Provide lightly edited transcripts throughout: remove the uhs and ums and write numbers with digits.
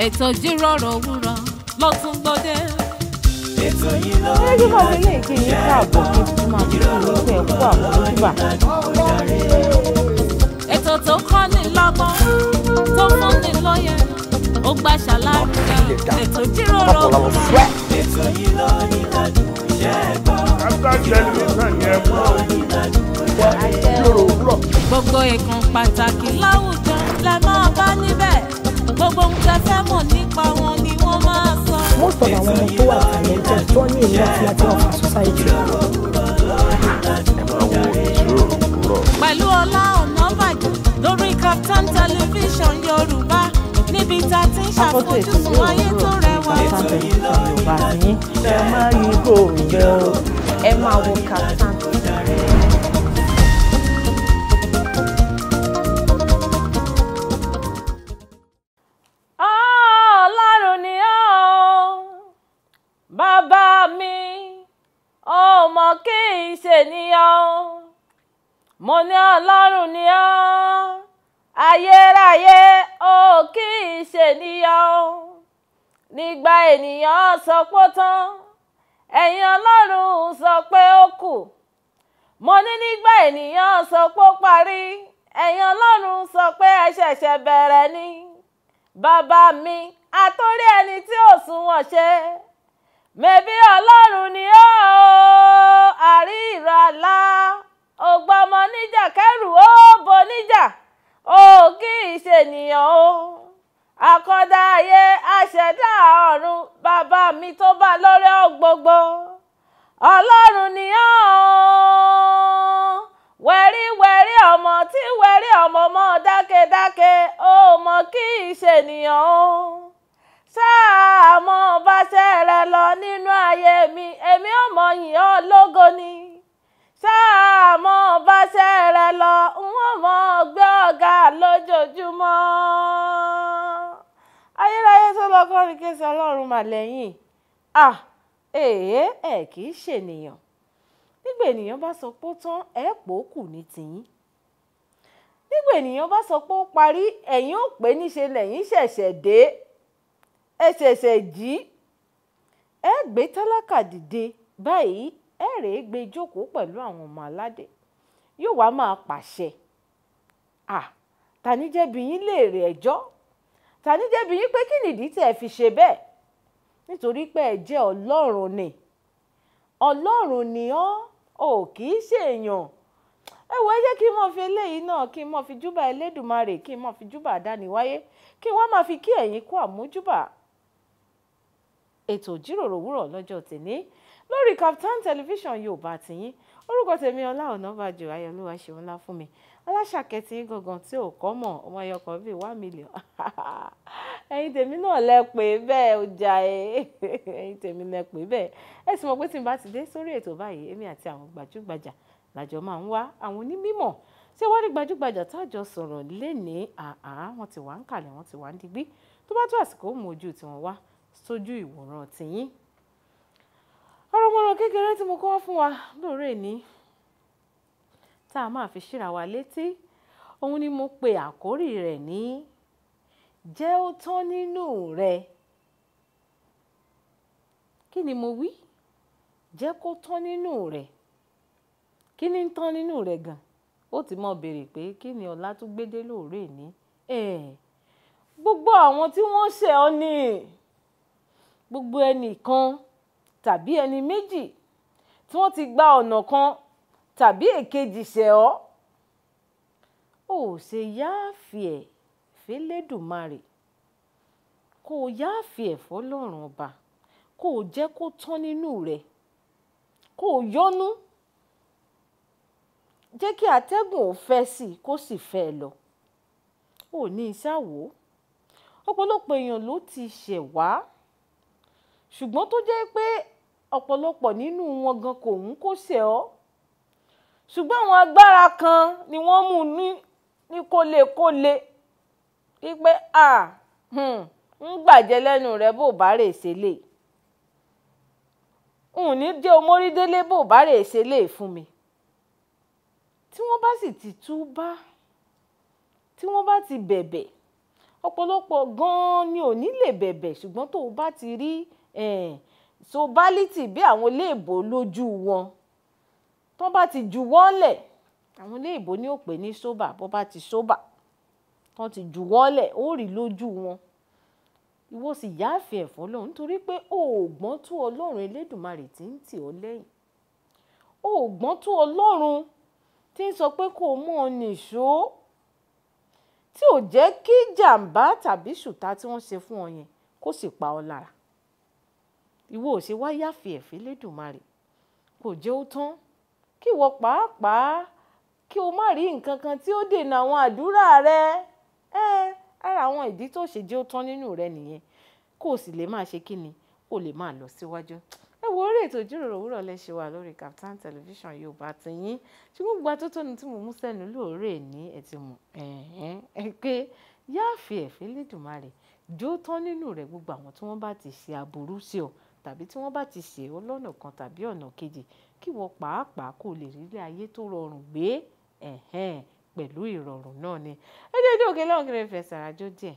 ètò ìjíròrò òwúrọ̀ ló tún gbòde. ètò yìí ló ń bí wọ́n fi lè kí yín káàbọ̀ kí n máa fi ìlú ẹ̀kú àmójúbà. ètò tó kọ́ni lọ́gbọ́n tó fúnni lóye ó gbà ṣàlàyé ètò ìjíròrò òwúrọ̀. ètò yìí ló ní ìdájú iṣẹ́ ẹ̀kọ́. gbogbo ìkan pàtàkì láwùjọ la máa bá níbẹ̀ gbogbo ohun tẹ́ fẹ́ mọ̀ nípa wọn ni wọ́n máa sọ. most of àwọn ọmọ tó wà talented tó ní ìlú àti láti ọ̀fà society. pẹ̀lú Ọlá Ọ̀nàbàjọ lórí Kaftan television Yorùbá níbi tá a ti ń ṣàfojúsùn ayé tó rẹwà. Kaftan television Yorùbá ní ẹ máa yí kò rẹ o ẹ máa wo Kaftan. Ọlọ́run ni ọ́ bàbá mi ọmọ kì í ṣe níyàn mo ní Ọlọ́run ni ọ́ ayérayé ó kì í ṣe níyàn nígbà ènìyàn sọ pé ó tán ẹ̀yin Ọlọ́run sọ pé ó kù mo ní nígbà ènìyàn sọ pé ó parí ẹ̀yin Ọlọ́run sọ pé ẹ ṣẹ̀ṣẹ̀ bẹ̀rẹ̀ ni. Bàbá mi àtórí ẹni tí ò sunwọ̀n ṣe mẹ́bí Ọlọ́run ni ó àrí ìràlá ògbọ́mọ níjà kẹrù ó bo níjà ó kì í ṣe ènìyàn o àkọ́dá ayé aṣẹ̀dá ọ̀run bàbá mi tó bá lórí gbogbo Ọlọ́run ni ó wẹ̀rí ọmọ tí wẹ̀rí ọmọ mọ́ dákẹ́dákẹ́ ó mọ kí í ṣe ènìyàn o ṣáà mọ báṣẹ́ rẹ lọ nínú ayé mi èmi ò mọ yìn ọ́ lógo ni ṣáà mọ báṣẹ́ rẹ lọ n ó mọ gbé ọ̀gá lójoojúmọ́ ayérayé tó lọ kọrin kéṣe Ọlọ́run mà lẹ́yìn kì í ṣènìyàn nígbà ènìyàn bá sọ pé ó tán ẹ̀ pò ó kù ní tìyín nígbà ènìyàn bá sọ pé ó parí ẹ̀yin ò pé níṣe lẹ́yìn ṣẹ̀ṣẹ̀ dé ẹ ṣẹ̀ṣẹ̀ jí ẹ gbé tálákà dìde báyìí ẹ rèé gbé jókòó pẹ̀lú àwọn ọmọ aládé yóò wá máa pàṣẹ tani jẹ̀bi yín léèrè ẹjọ́ tani jẹ̀bi yín pé kí nìdí tẹ́ ẹ fi ṣe bẹ́ẹ̀ nítorí pé ẹ jẹ́ Ọlọ́run ni Ọlọ́run ni ò kì í ṣèèyàn ẹ wò ẹ jẹ́ kí n mọ̀ fi eléyìí náà kí n mọ̀ fi júbà Elédùmarè kí n mọ̀ fi júbà àdániwáyé kí n wá máa fi kí ẹ̀yin kú àmójúbà ètò ìjíròrò òwúrọ̀ lọ́jọ́ tèmi lórí Kaftan television Yorùbá tìyín orúkọ tèmi Ọlá Ọ̀nàbàjọ ayọ̀lúwa ṣeun ńlá fún mi aláṣàkẹ́tì gangan tí ò kọ́ mọ̀ ọmọ ẹyọkọ̀ bíi 1 million ẹ̀yin tèmi náà lẹ pè bẹ́ẹ̀ ọjà ẹ̀yin tèmi lẹ pè bẹ́ẹ̀ ẹ sì mọ̀ pé tí n bá ti dé sórí ètò báyìí èmi àti àwọn gbajúgbajà làjọ máa ń wá àwọn onímọ̀ tí wọ́n rí gbajúgbajà tájọ sọ̀rọ̀ lénìí wọ́n ti wà ń kàlẹ̀ wọ́n ti wà ń digbí tó bá tó àsìkò ó mú ojú tiwọn wá sójú ìwòran tìyín. ọ̀rọ̀ mọ̀ràn kékeré tí mo kọ́ wá fún wa lóore ní tá a máa fi ṣíra wa létí òun ni mo pe àkórí rẹ̀ ní jẹ́ ó tán nínú rẹ. kí ni mo wí? jẹ́ kó tán nínú rẹ. kí ni ń tán nínú rẹ gan? ó ti mọ̀ béèrè pé kí ni Ọlá tún gbédé lóore ní. gbogbo àwọn tí wọ́n ṣẹ̀ ọ́ ni gbogbo ẹnìkan tàbí ẹni méjì tí wọ́n ti gba ọ̀nà kan tàbí èkejì ṣẹ̀ ọ́ ò ṣe yááfì ẹ̀ f'Elédùmarè kó o yááfì ẹ̀ f'Ọlọ́run ọba kó o jẹ́ kó tán nínú rẹ̀ kó o yọ́nú jẹ́ kí atẹ́gùn ò fẹ́ sí i kó sì fẹ́ lọ ò ní ìṣàwò ọ̀pọ̀lọpọ̀ èèyàn ló ti ṣẹ̀ wá ṣùgbọ́n tó jẹ́ pé ọ̀pọ̀lọpọ̀ nínú wọn gan kò ń kó ṣẹ̀ ọ́ ṣùgbọ́n àwọn agbára kan ni wọ́n mú ní kólekóle wípé ń gbàjẹ́ lẹ́nu rẹ̀ bó bá rè ṣe lè ní jẹ́ omórídélé bó bá rè ṣe lè fún mi tí wọ́n bá sì ti túbá tí wọ́n bá ti bẹ̀bẹ̀ ọ̀pọ̀lọpọ̀ gan-an ni ò ní lè bẹ̀bẹ̀ ṣùgbọ́n tó o bá ti rí sobality bí àwọn iléèbó lójú wọn tó bá ti ju wọ́lẹ̀ àwọn iléèbó ní ó pè ní sober bó bá ti sober tó ti ju wọ́lẹ̀ ó rí lójú wọn ìwọ sì yáàfin ẹ̀fọ́ lọ́hùn nítorí pé òògbọ́n tó Ọlọ́run Elédùmarè tí ń tì ọ́ lẹ́yìn òògbọ́n tó Ọlọ́run tí ń sọ pé kó o mọ̀ ọ́ nìṣó tí ò jẹ́ kí jàǹbá tàbí ṣùtá tí wọ́n ṣe fún ọ yẹn kó sì pa ọ́ lára ìwọ ò ṣe wá yáàfin ẹ̀fọ́ Elédùmarè kò jẹ́ ó tán kí ìwọ pàápàá kí o má rí nǹkan kan tí ó dènà àwọn àdúrà rẹ ara àwọn ìdí tó ṣe jẹ́ ó tán nínú rẹ nìyẹn kó o sì lè máa ṣe kí ni kó o lè máa lọ síwájú ẹ wo orí ètò ìjíròrò òwúrọ̀ lẹ́ṣẹ̀ wà lórí Kaftan television Yorùbá tiyín ṣùgbọ́n gbogbo atótónu tí mo mú sẹ́nu lóòrè ní ẹ ti mọ̀ pé yáàfin ẹ̀fọ́ Elédùmarè jó tán nínú rẹ gbogbo àwọn tí wọ́n bá ti ṣe aburú sí ọ tàbí tí wọ́n bá ti ṣe ọ lọ́nà kan tàbí ọ̀nà kejì kí wọ́n pàápàá kó lè rí ilé ayé tó rọrùn gbé pẹ̀lú ìrọ̀rùn náà ni ẹ jẹ́ dé òkè lọ́wọ́ kí lè fẹ́ sàrájọ́ díẹ̀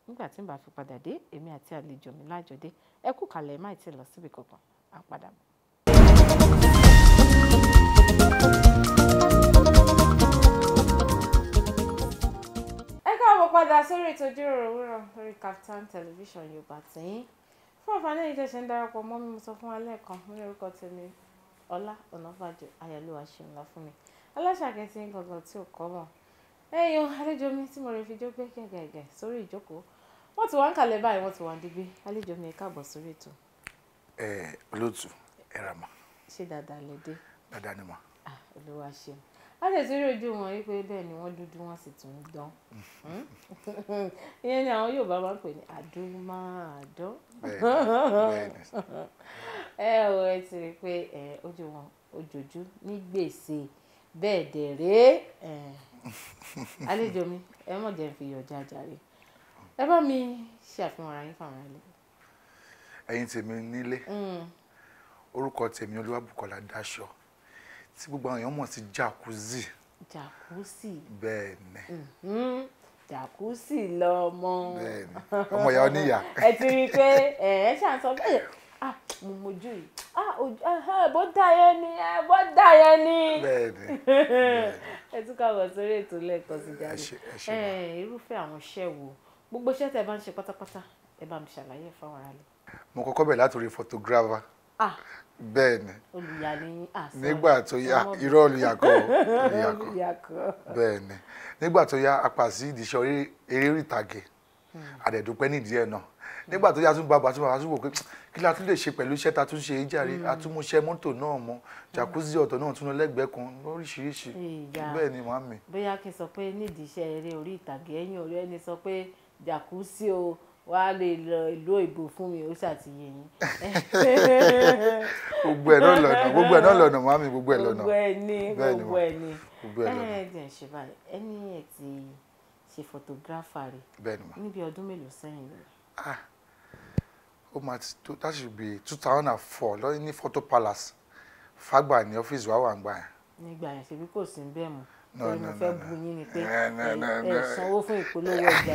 nígbà tí n bá fi padà dé èmi àti àlejò mi lájọdé ẹ kú kalẹ̀ má ti lọ síbi kankan á padà bọ̀. ẹ káàbọ̀ padà sórí ètò ìjíròrò òwúrọ̀ lórí Kaftan television Yorùbá tiyín fún àǹfààní èyí tẹ́ ṣe ń darapọ̀ mọ́ mi mo sọ fún wa lẹ́ẹ̀kan ní orúkọ tèmi Ọlá Ọ̀nàbàjọ Ayọ̀lúwa ṣeun ńlá fún mi aláṣàkẹ́ tí ń gangan tí ò kọ́ mọ̀ ẹ̀yin àlejò mi tí mo rẹ̀ fi jó gbé gẹ̀gẹ̀gẹ̀ sórí ìjókòó wọ́n ti wá ń kalẹ̀ báyìí wọ́n ti wá ń digbé àlejò mi ẹ káàbọ̀ sórí ètò. olóòtú ẹ ra mà. ṣé dáadáa lè dé. dáadáa ni mà. Olúwa ṣeun a lè tún rí ojú wọn wípé bẹ́ẹ̀ ni wọ́n dúdú wọ́n sì tún dán ìyẹn ni àwọn Yorùbá máa ń pè ní àdúmáàdán. Ẹ ti rí i pé ojú wọn ojoojú ní gbèsè bẹ́ẹ̀ dẹ̀ rèé àlejò mi ẹ mọ̀ jẹ́ fi yọjà jàre ẹ bá mi ṣe àfihàn ara yín fáwọn ẹlẹ́. ẹ̀yin tèmi nílé orúkọ tèmi Olúwabùkọ́lá Dáṣọ tí gbogbo àwọn èèyàn mọ̀ sí jacuzzi. jacuzzi. bẹ́ẹ̀ ni. jacuzzi lọmọ. bẹ́ẹ̀ ni ọmọ ìyá oníyà. ẹ ti rí i pé ẹ ṣàn sọ bẹ́ẹ̀ mo mojú yìí bó dá yẹn ni bó dá yẹn ni. bẹ́ẹ̀ ni. ẹ tún káwọ sórí ètò lẹ́ẹ̀kan sí jáde irúfẹ́ àwọn iṣẹ́ wo gbogbo iṣẹ́ tẹ́ ẹ bá ń ṣe pátápátá ẹ bá mi ṣàlàyé fáwọn ará lẹ. mo kọ́kọ́ bẹ̀rẹ̀ látòrí photographer. bẹ́ẹ̀ ni. olùyà ni nígbà tó yá irọ́ olùyàkọ́ bẹ́ẹ̀ ni nígbà tó yá apá sí ìdíṣẹ́ eré orí ìtàgé àdẹ̀dúpẹ́ nídìí ẹ̀ náà nígbà tó yá tún bàbá tún wò pé kí la tún lè ṣe pẹ̀lú iṣẹ́ ta tún ṣe jàre àtúnmúṣẹ́ mọ́tò náà mọ́ jacuzzi ọ̀tọ̀ náà tún lọ lẹ́gbẹ̀ẹ́ kan lóríṣiríṣi bẹ́ẹ̀ ni màmí. bóyá kí n sọ pé nídìí iṣẹ́ eré orí ìtàgé ẹ̀yìn ọ̀rẹ́ ẹni sọ pé jacuzzi o wá lè lọ ìlú òyìnbó fún mi ó ṣàtìyẹ yín. gbogbo ẹ̀ náà lọ́nà màmí gbogbo ẹ̀ lọ́nà. gbogbo ẹ̀ ní gbogbo ẹ̀ lọ́nà. ẹ̀ ṣe báyìí ẹni ẹ̀ ti ṣe photographer rẹ̀ bẹ́ẹ̀ ni mà. níbi ọdún mélòó sẹ́yìn rẹ̀. ó máa ti tó that should be 2004 lọ́yìn ní Photo Palace Fágbà ní ọ́fíìsì wa wà ń gbà yẹn. nígbà yẹn ṣebí kò sí bẹ́ẹ̀ mọ́ torí mo fẹ́ bu yín ni pé ẹ sanwó fún ìpolówó ọjà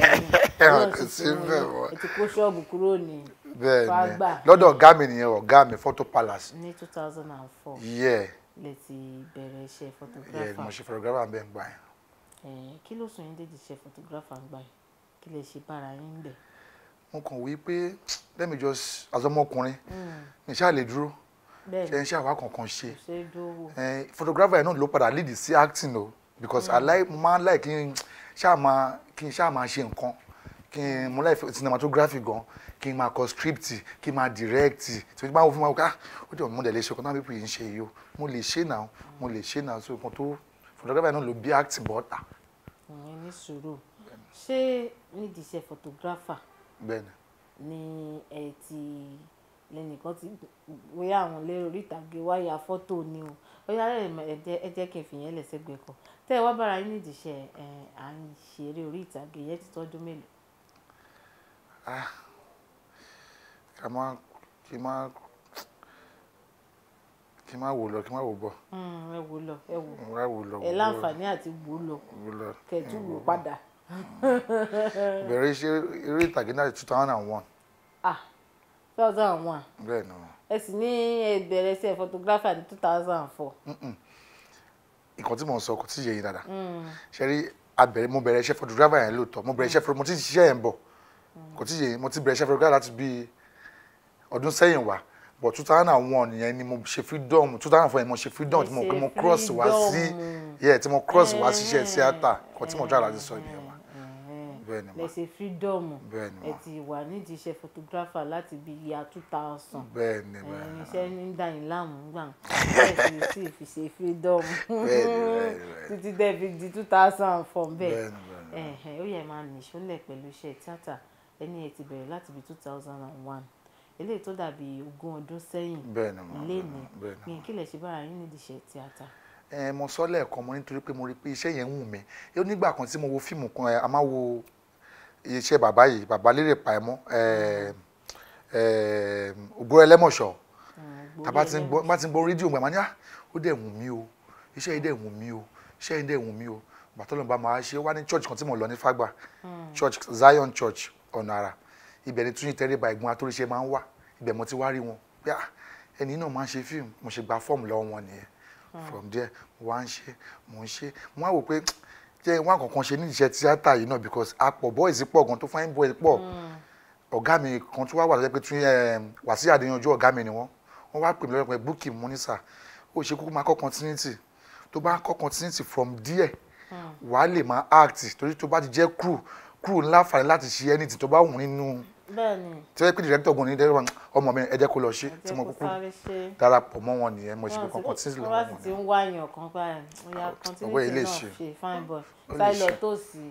yẹn kò sí bẹ́ẹ̀ mọ́. ẹ ti kó ṣọ́ọ̀bù kúrò ní Fágbà. lọ́dọ̀ ọ̀gá mi nìyẹn ọ̀gá mi Photo Palace. ní 2004 lè ti bẹ̀rẹ̀ iṣẹ́ photographer. mo ṣe photographer bẹ́ẹ̀ ń gbà yẹn. kí ló sún yín dédìí iṣẹ́ photographer ń gbà yẹn kí lè ṣe bára yín bẹ̀. mo kàn wí pé let me just azọmọkùnrin mi ṣáà lè dúró ṣe ń ṣe àwa kankan ṣe photographer yẹn náà ló padà lead sí acting o because mo máa ń like kí n ṣáà máa ṣe nǹkan kí n mo like cinematography gan kí n máa kọ script kí n máa direct tí wọ́n bá wọ́n fún mi ká ó dẹ̀ mo dẹ̀ lè ṣe ọkàn náà bí yìí ń ṣe yìí o mo lè ṣe náà so nǹkan tó photographer yẹn náà ló bí acting bọ́ta. ní sùúrù ṣé nídìí iṣẹ́ photographer bẹ́ẹ̀ni ni ẹ ti lẹ́nìkan ti wé àwọn lérò orí ìtàgé wáyà fọ́tò ni o bóyá ẹ jẹ́ kí n fi yẹn lẹ́sẹ̀ gbẹ kan tẹ́ ẹ wá bára yín nídìí iṣẹ́ à ń ṣeré orí ìtàgé yẹn ti tọ́dún mélòó. kí má wò lọ kí má wò bọ̀. ẹ wò lọ ẹ láǹfààní àti wò lọ kẹtù wò padà bẹ̀rẹ̀ iṣẹ́ eré ìtàgé náà 2001. 2001. bẹ́ẹ̀ ni. ẹ sì ní ẹ bẹ̀rẹ̀ iṣẹ́ photographer ní 2004. nǹkan tí mo sọ kò tí ì yé yín dáadáa. ṣe rí mo bẹ̀rẹ̀ iṣẹ́ photographer yẹn lóòótọ́ mo bẹ̀rẹ̀ iṣẹ́ mo ti ṣiṣẹ́ yẹn bọ̀ kò tí ì yé yín mo ti bẹ̀rẹ̀ iṣẹ́ photographer láti bí ọdún sẹ́yìn wá but 2001 yẹn ni mo ṣe freedom 2004 yẹn mo ṣe freedom tí mo cross wá sí tí mo cross wá sí iṣẹ́ theatre kan tí mo jáde láti sọ ìyẹn wa. bẹ́ẹ̀ ni ma lè ṣe freedom ẹ ti wà nídìí iṣẹ́ photographer láti bí year 2000. bẹ́ẹ̀ ni bẹ́ẹ̀ ni iṣẹ́ ní dàyín láàmú gbà ẹ sì fi ṣe freedom títí dé fi di 2004 bẹ́ẹ̀ ó yẹ máa nìṣó lẹ̀ pẹ̀lú iṣẹ́ theatre ẹni ẹ ti bẹ̀rẹ̀ láti bí 2001 eléyìí tó dàbí 20 ọdún sẹ́yìn lénìí ní kí lè ṣe bára yín nídìí iṣẹ́ tíátà. mo sọ lẹ́ẹ̀kan mo nítorí pé mo rí pé iṣẹ́ yẹn ń wù mí ó nígbà kan tí mo wo fíìmù kan a máa wo iṣẹ́ bàbá yìí bàbá Lérè Pàímọ́ Ògbóró Ẹlẹ́mọ̀ṣọ́ tàbá ti ń gbọ́ rédíò gbàmá ní ó dẹ̀ wù mí o iṣẹ́ yìí dẹ̀ wù mí o iṣẹ́ yìí dẹ̀ wù mí o bàtọ́lọ́mbà máa ṣe wá ní church kan tí mo lọ ní Fágbà church Zion Church Ọ̀nà Àrà ibẹ̀ ni Túnjí Tẹríba Ẹ̀gbọ́n Atóríṣe máa ń wá ibẹ̀ mo ti wá rí wọn pé ẹni náà máa ń ṣe fíìmù mo ṣe gba fọ́ọ̀mù lọ́wọ́ wọn nìyẹn from there mo wá ń ṣe mo ń ṣe mo wá wò pé jẹ́ wọn kankan ṣe ní iṣẹ́ tíátà yìí náà because apọ̀ boys pọ̀ gan tó fine boys pọ̀ ọ̀gá mi kan tó wá wà lọ́jọ́ pé tún Wàsíù Adéyanjú ọ̀gá mi ni wọ́n wá pè mí lọ́jọ́ pé Bukky Munisa ó ṣe kókó máa kọ́ continuity tó bá kọ́ continuity from there wàá lè máa act torí tó bá ti jẹ́ crew ńlá fàní láti ṣe anything tó bá wù nínú tí wọ́n pè director ogun ní dẹ́rẹ́bà ọmọ mi ẹ jẹ́ kó lọ ṣe tí mo kúkú darapọ̀ mọ́ wọn nìyẹn mo ṣe pé kankan tí lọ́wọ́ wọn. wọ́n sì ti ń wáyàn kan báyìí ọ̀yà continuity náà ṣe fine boy sáìlọ tó sì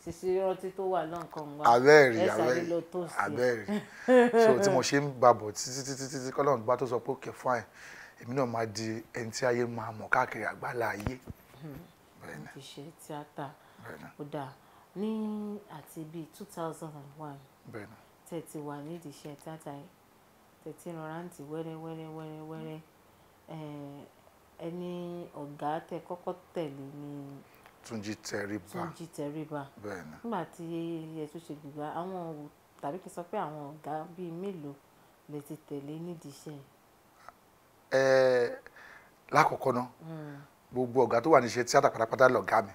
ṣiṣẹ́ rántí tó wà lọ́nkàn wá abẹ́rì so tí mo ṣe ń babọ̀ títí kọ́lọ́run bá tó sọ pé okay fine èmi náà máa di ẹni tí ayé máa mọ̀ káàkiri àgbálá ayé. ti ṣe tíátà ó dáa ní àti bíi 2001 tẹ̀ ti wà nídìí iṣẹ́ tíátà yìí tẹ̀ ti rọra ń tì wẹ́rẹ́ ẹni ọ̀gá tẹ̀ kọ́kọ́ tẹ̀lé ní Túnjí Tẹríba nígbà tí ẹ tún ṣe gbígbà àwọn tàbí kí n sọ pé àwọn ọ̀gá bíi mélòó lè ti tẹ̀lé nídìí iṣẹ́ yìí. lákọ̀ọ́kọ́ náà gbogbo ọ̀gá tó wà ní iṣẹ́ tíátà pátápátá lọ̀gá mi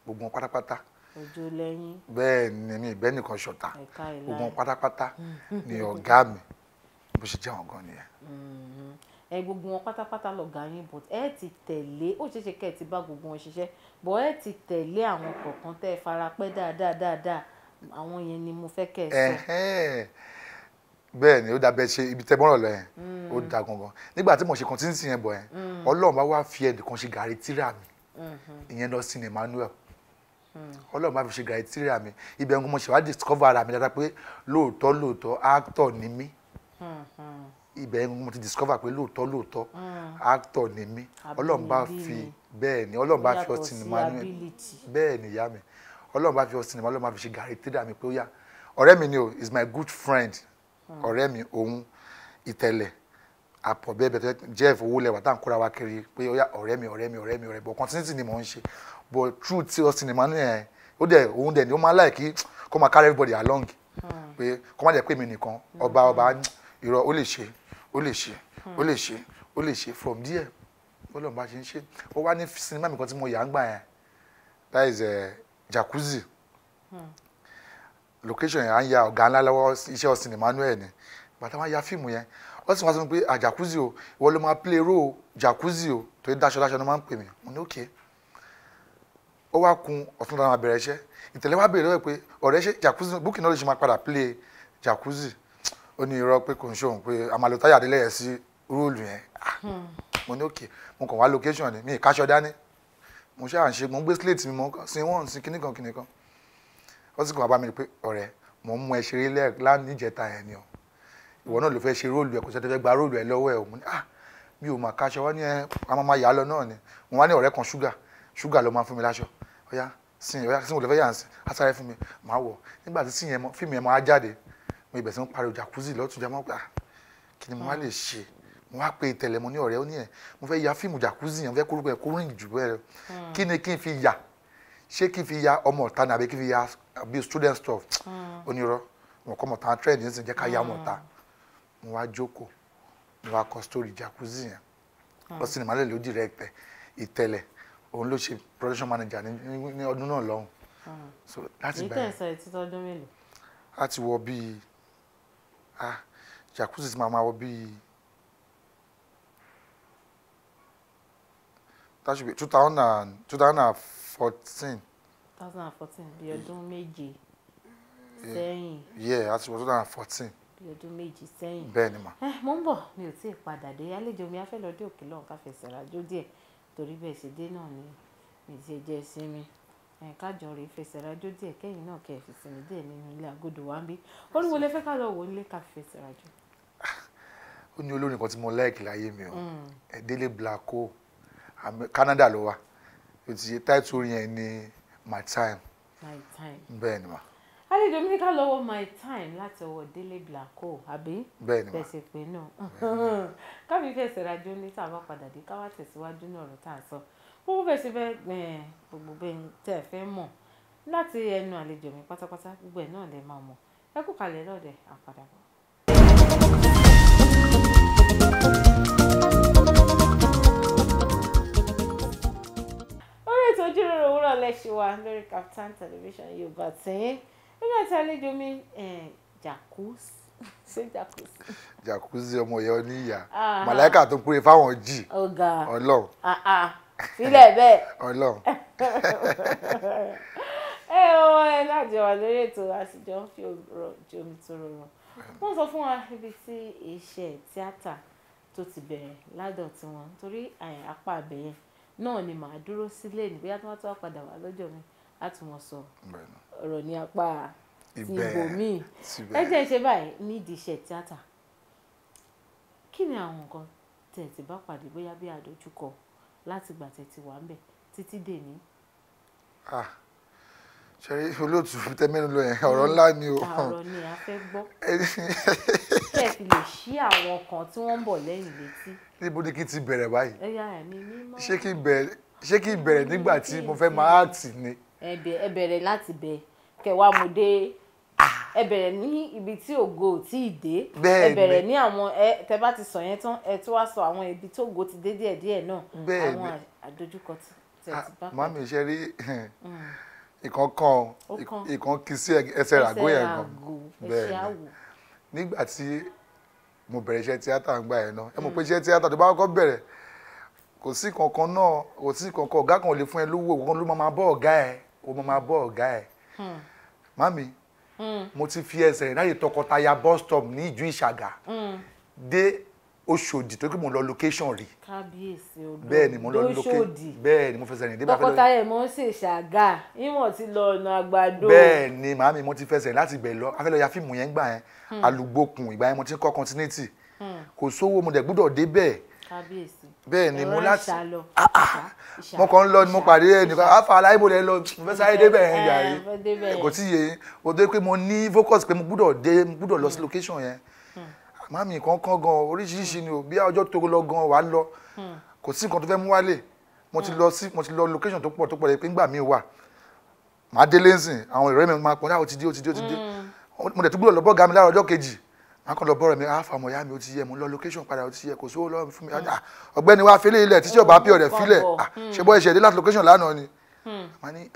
gbogbo wọn pátápátá ojú lẹ́yìn bẹ́ẹ̀ ni mi ìbẹ́ nìkan ṣọ̀tá gbogbo wọn pátápátá ni ọ̀gá mi bó ṣe jẹ́ wọn gan nìyẹn. gbogbo wọn pátápátá lọ̀gá yín but ẹ ti tẹ̀lé ó ṣeéṣe kẹ́ ẹ ti bá gbogbo wọn ṣiṣẹ́ but ẹ ti tẹ̀lé àwọn kọ̀ọ̀kan tẹ́ ẹ fara pẹ́ dáadáa àwọn yẹn ni mo fẹ́ kẹ́ ẹ sọ. bẹ́ẹ̀ ni ó dà bẹ́ẹ̀ ṣe ibi tẹ́ bọ́rọ̀ lọ yẹn ó dà gangan nígbà tí mo ṣe continuity yẹn bọ̀ yẹn Ọlọ́run bá wá fi ẹnìkan ṣe gàrí tíra mi ìyẹn lọ sí Emmanuel Ọlọ́run bá fi ṣe gàrí tíra mi ibẹ̀ ń mo ṣe wá discover ara mi dáadáa pé lóòótọ́ actor ni mí ibẹ̀ ń mo ti discover pé lóòótọ́ actor ni mí Ọlọ́run bá fi bẹ́ẹ̀ ni Ọlọ́run bá fi Austin Emmanuel bẹ́ẹ̀ ni ìyá mi Ọlọ́run bá fi Austin Emmanuel Ọlọ́run bá fi ṣe gàrí tíra mi pé ó yá ọ̀rẹ́ mi ni o is my good friend ọ̀rẹ́ mi òun ìtẹ̀lẹ̀ àpọ̀bẹ́bẹ̀ Jeff Owólẹ́wà tá à ń kóra wa kiri pé ó yá ọ̀rẹ́ mi but continuity ni mò ń ṣe but true tí Austin Emmanuel ó dẹ̀ òun dẹ̀ ni ó máa like kó máa carry everybody along pé kó má jẹ́ pé mi nìkan ọba irọ́ ó lè ṣe from there bọ́lọ̀ bá ṣe ń ṣe ó wá ní sinimá mi kan tí mo yà ń gbà yẹn that is Jacuzzi location yẹn à ń ya ọ̀gá ńlá lọ́wọ́ iṣẹ́ Austin Emmanuel ni bàtà wọn ya fíìmù yẹn wọ́n sì wá sọ pé Jacuzzi o ìwọ ló máa play role Jacuzzi o tó yẹ dáṣọ ló máa ń pè mí mo ní òkè ó wá kun ọ̀tún dáná bẹ̀rẹ̀ iṣẹ́ ìtẹ̀lẹ́ wá bèèrè lọ́wọ́ pé ọ̀rẹ́ ṣe Jacuzzi Bukky náà ló ṣe máa padà play Jacuzzi ó ní irọ́ pé kò ń ṣòun pé àmàlò táyà délẹ̀ yẹn sí róòlù yẹn mo ní òkè mo kàn wá location ni mi ì káṣọ dání mo ṣáà ń ṣe mo ń gbé slate mi mo sin wọ́n sin kíníkan wọ́n sì kàn wá bá mi pé ọ̀rẹ́ mo ń mú ẹ ṣeré níjẹta yẹn ni o ìwọ náà ló fẹ́ ṣe róòlù ẹ kò sẹ́ni fẹ́ gba róòlù ẹ lọ́wọ́ ẹ o mo ní mi ò mà káṣọ wọ́n ní a máa yà á lọ náà ni mo wá ní ọ̀rẹ́ kan ṣúgà ló máa fún mi láṣọ ọ̀yá sin mo lè fẹ́ yà ń sìn á sáré fún mi màá wọ̀ nígbà tí sin yẹn fíìmù yẹn máa jáde mo ibẹ̀ sí ń pariwo Jacuzzi lọ́tún jẹ́ mọ́ pé kí ni mo wá lè ṣe mo wá pe ìtẹ̀lẹ̀ mo ní ọ̀rẹ́ ó ní ẹ̀ mo fẹ́ ya fíìmù Jacuzzi yẹn mo fẹ́ kórúkọ ẹ̀ kó rìn jù bẹ́ẹ̀ kí ni kí n fi yà ṣé kí n fi ya ọmọ ọ̀tá ni àbí kí n fi ya bí student stuff onírọ́ wọn kọ́ ọmọ ọ̀tá trend ní sìn jẹ́ ká ya ọmọ ọ̀tá mo wá jókòó mo wá kọ story jacuzzi yẹn lọ sinimá lè ló direct ìtẹ̀lẹ̀ òun ló ṣe production manager ní ọdún náà lọ́hùn so láti bẹ̀rẹ̀. ní tẹ̀sán ẹ̀ títọ́ ọdún mélòó. láti wọ bíi jacuzzi ti máa wọ bíi that should be 2014. 2014 bí ọdún méje sẹ́yìn. Yeah, àti wọ 2014. bí ọdún méje sẹ́yìn. bẹ́ẹ̀ ni mà. mo ń bọ̀ mi ò tí ì padà dé àlejò mi á fẹ́ lọ dé òkè lọ́hùn ká fẹsẹ̀ rájò díẹ̀ torí bẹ́ẹ̀ ṣe dé náà ni mi ti jẹ́ sinmi kájọ rèé fẹsẹ̀ rájò díẹ̀ kẹ́yìn náà kẹ́ ẹ̀ fi sinmi díẹ̀ nínú ilé Agodo wa ń bí oríwo lẹ fẹ́ ká lọ wò nílé ká fẹsẹ̀ rájò. ó ní olórin kan tí mo like láyé mi o Délé Blacko Canada ló wà ó ti ṣe táìtù orin yẹn ní My Time. My Time. bẹ́ẹ̀ ni mà. àlejò mi ní ká lọ́wọ́ My Time láti ọwọ́ Délé Blacko àbí. bẹ́ẹ̀ ni mà. bẹ́ẹ̀ ṣe pé náà káfí fẹsẹ̀ rájò ní tá a bá padà dé ká wá tẹ̀síwájú náà ọ̀rọ̀ tá a sọ gbogbo bẹ́ẹ̀ ṣe fẹ́ gbogbo bẹ́ẹ̀ tẹ́ ẹ fẹ́ mọ̀ láti ẹnu àlejò mi pátápátá gbogbo ẹ̀ náà lè máa mọ̀ ẹ kú kalẹ̀ lọ́dẹ̀ àpadàbọ̀. orí ètò Ojúròrò Òwúrọ̀ lẹ́ṣin wa lórí Kaftan television Yorùbá tí nígbà tí àlejò mi jacuzzi ṣé jacuzzi ọmọ ìyá oníyà màláìkà tó péré fáwọn jì Ọlọ́run sílẹ̀ bẹ́ẹ̀ Ọlọ́run. láti wà lórí ètò àṣìjọ ń fi ọ̀rọ̀ jomi tó rọrùn wọ́n sọ fún wa ibi tí iṣẹ́ tíátà tó ti bẹ̀rẹ̀ ládọ̀ tí wọ́n torí apá abẹ́yẹn náà ni màá dúró sílé ní bóyá tí wọ́n tó wá padà wá lọ́jọ́ mi láti wọ́n sọ ọ̀rọ̀ ní apá ti ibòmíì ẹ jẹ́ ṣe báyìí nídìí iṣẹ́ tíátà kí ni àwọn nǹkan tẹ̀ tí bá pàdé bóyá bí àdójúkọ láti gbà tẹ̀ ti wà ń bẹ̀ títí dè ní. ṣe olóòtú tẹ́mẹ́nu lọ yẹn ọ̀rọ̀ ńlá ni o. ọ̀rọ̀ ni a fẹ́ gbọ́ kẹ́ ẹ fi lè ṣí àwọn kan tí wọ́n ń bọ̀ lẹ́yìn létí. níbo ni kí n ti bẹ̀rẹ̀ báyìí. ẹ̀yà ẹ̀mí mímọ́. ṣé kí n bẹ̀rẹ̀ nígbà tí mo fẹ́ máa áàtì ni. ẹ bẹ̀rẹ̀ láti bẹ̀ kẹwàá mo dé ẹ bẹ̀rẹ̀ ní ibi tí ògo ò tí ì dé ẹ bẹ̀rẹ̀ ní àwọn tẹ bá ti sọ yẹn tán ẹ tún wá sọ àwọn ibi tí ògo ti dé díẹ̀díẹ̀ náà àwọn àdójúkọ tẹ ti bá. màmí ṣe rí ìkan kì í sí ẹsẹ̀ ràgó yẹn gan bẹ́ẹ̀ ni nígbà tí mo bẹ̀rẹ̀ iṣẹ́ tíátà ń gbà yẹn náà ẹ mọ̀ pé iṣẹ́ tíátà tó bá kọ́kọ́ bẹ̀rẹ̀ kò sí kankan náà kò sí kankan ọ̀gá kan ò lè fún ẹ lówó òun ló máa bọ́ ọ̀gá ẹ̀ ó máa bọ́ ọ̀gá ẹ̀ màmí mo ti fi ẹsẹ̀ láyè tọkọtaya bus stop ní ìjú ìṣàgà dé Òṣòdì tó kí mo lọ location rí. kábíyèsí odò bẹ́ẹ̀ ni mo lọ location bẹ́ẹ̀ ni mo fẹsẹ̀ rìn dé bá fẹ́ lọ. tọkọtaya mo ń ṣe ṣàgà ìwọ̀n ti lọ ọ̀nà àgbàdo. bẹ́ẹ̀ ni màámi mo ti fẹsẹ̀ láti bẹ̀ lọ afẹ́ lọ ya fíìmù yẹn gbà yẹn alùgbòkun ìgbà yẹn mo ti ń kọ́ continuity kò sówó mo dẹ̀ gbúdọ̀ dé bẹ́ẹ̀. kábíyèsí bẹ́ẹ̀ ni mo láti mo kàn ń lọ ni mo pàdé ẹnìkan afa aláìbò lẹ lọ mo fẹ́ sáré débẹ̀ yẹn yàrá kò tí yé o dé pé mo ní focus pé mo gbúdọ̀ lọ sí location yẹn màmí kankan gan oríṣiríṣi ni o bí ọjọ́ tó lọ gan wà lọ kò sí nǹkan tó fẹ́ mú wálé mo ti lọ location tó pọ̀ pé ńgbà mi wà màá délé ńsìn àwọn ìrẹ́ mi máa pọ̀ ní àwọn ti dé mo dẹ̀ tún gbúdọ̀ lọ bọ́ọ̀gá mi lára ọjọ́ kejì máa kàn lọ bọ́ọ̀rọ̀ mi àfàmọ̀ ìyá mi ó ti yẹ mo lọ location padà ó ti yẹ kò sówó lọ́wọ́ fún mi ọ̀gbẹ́ni wa fẹ́lẹ́ ilẹ̀ tíṣẹ́ ọba pí ọ̀rẹ́ filẹ̀ ṣe bọ́ ẹ̀ṣẹ̀ dé láti location lánàá ni màá ní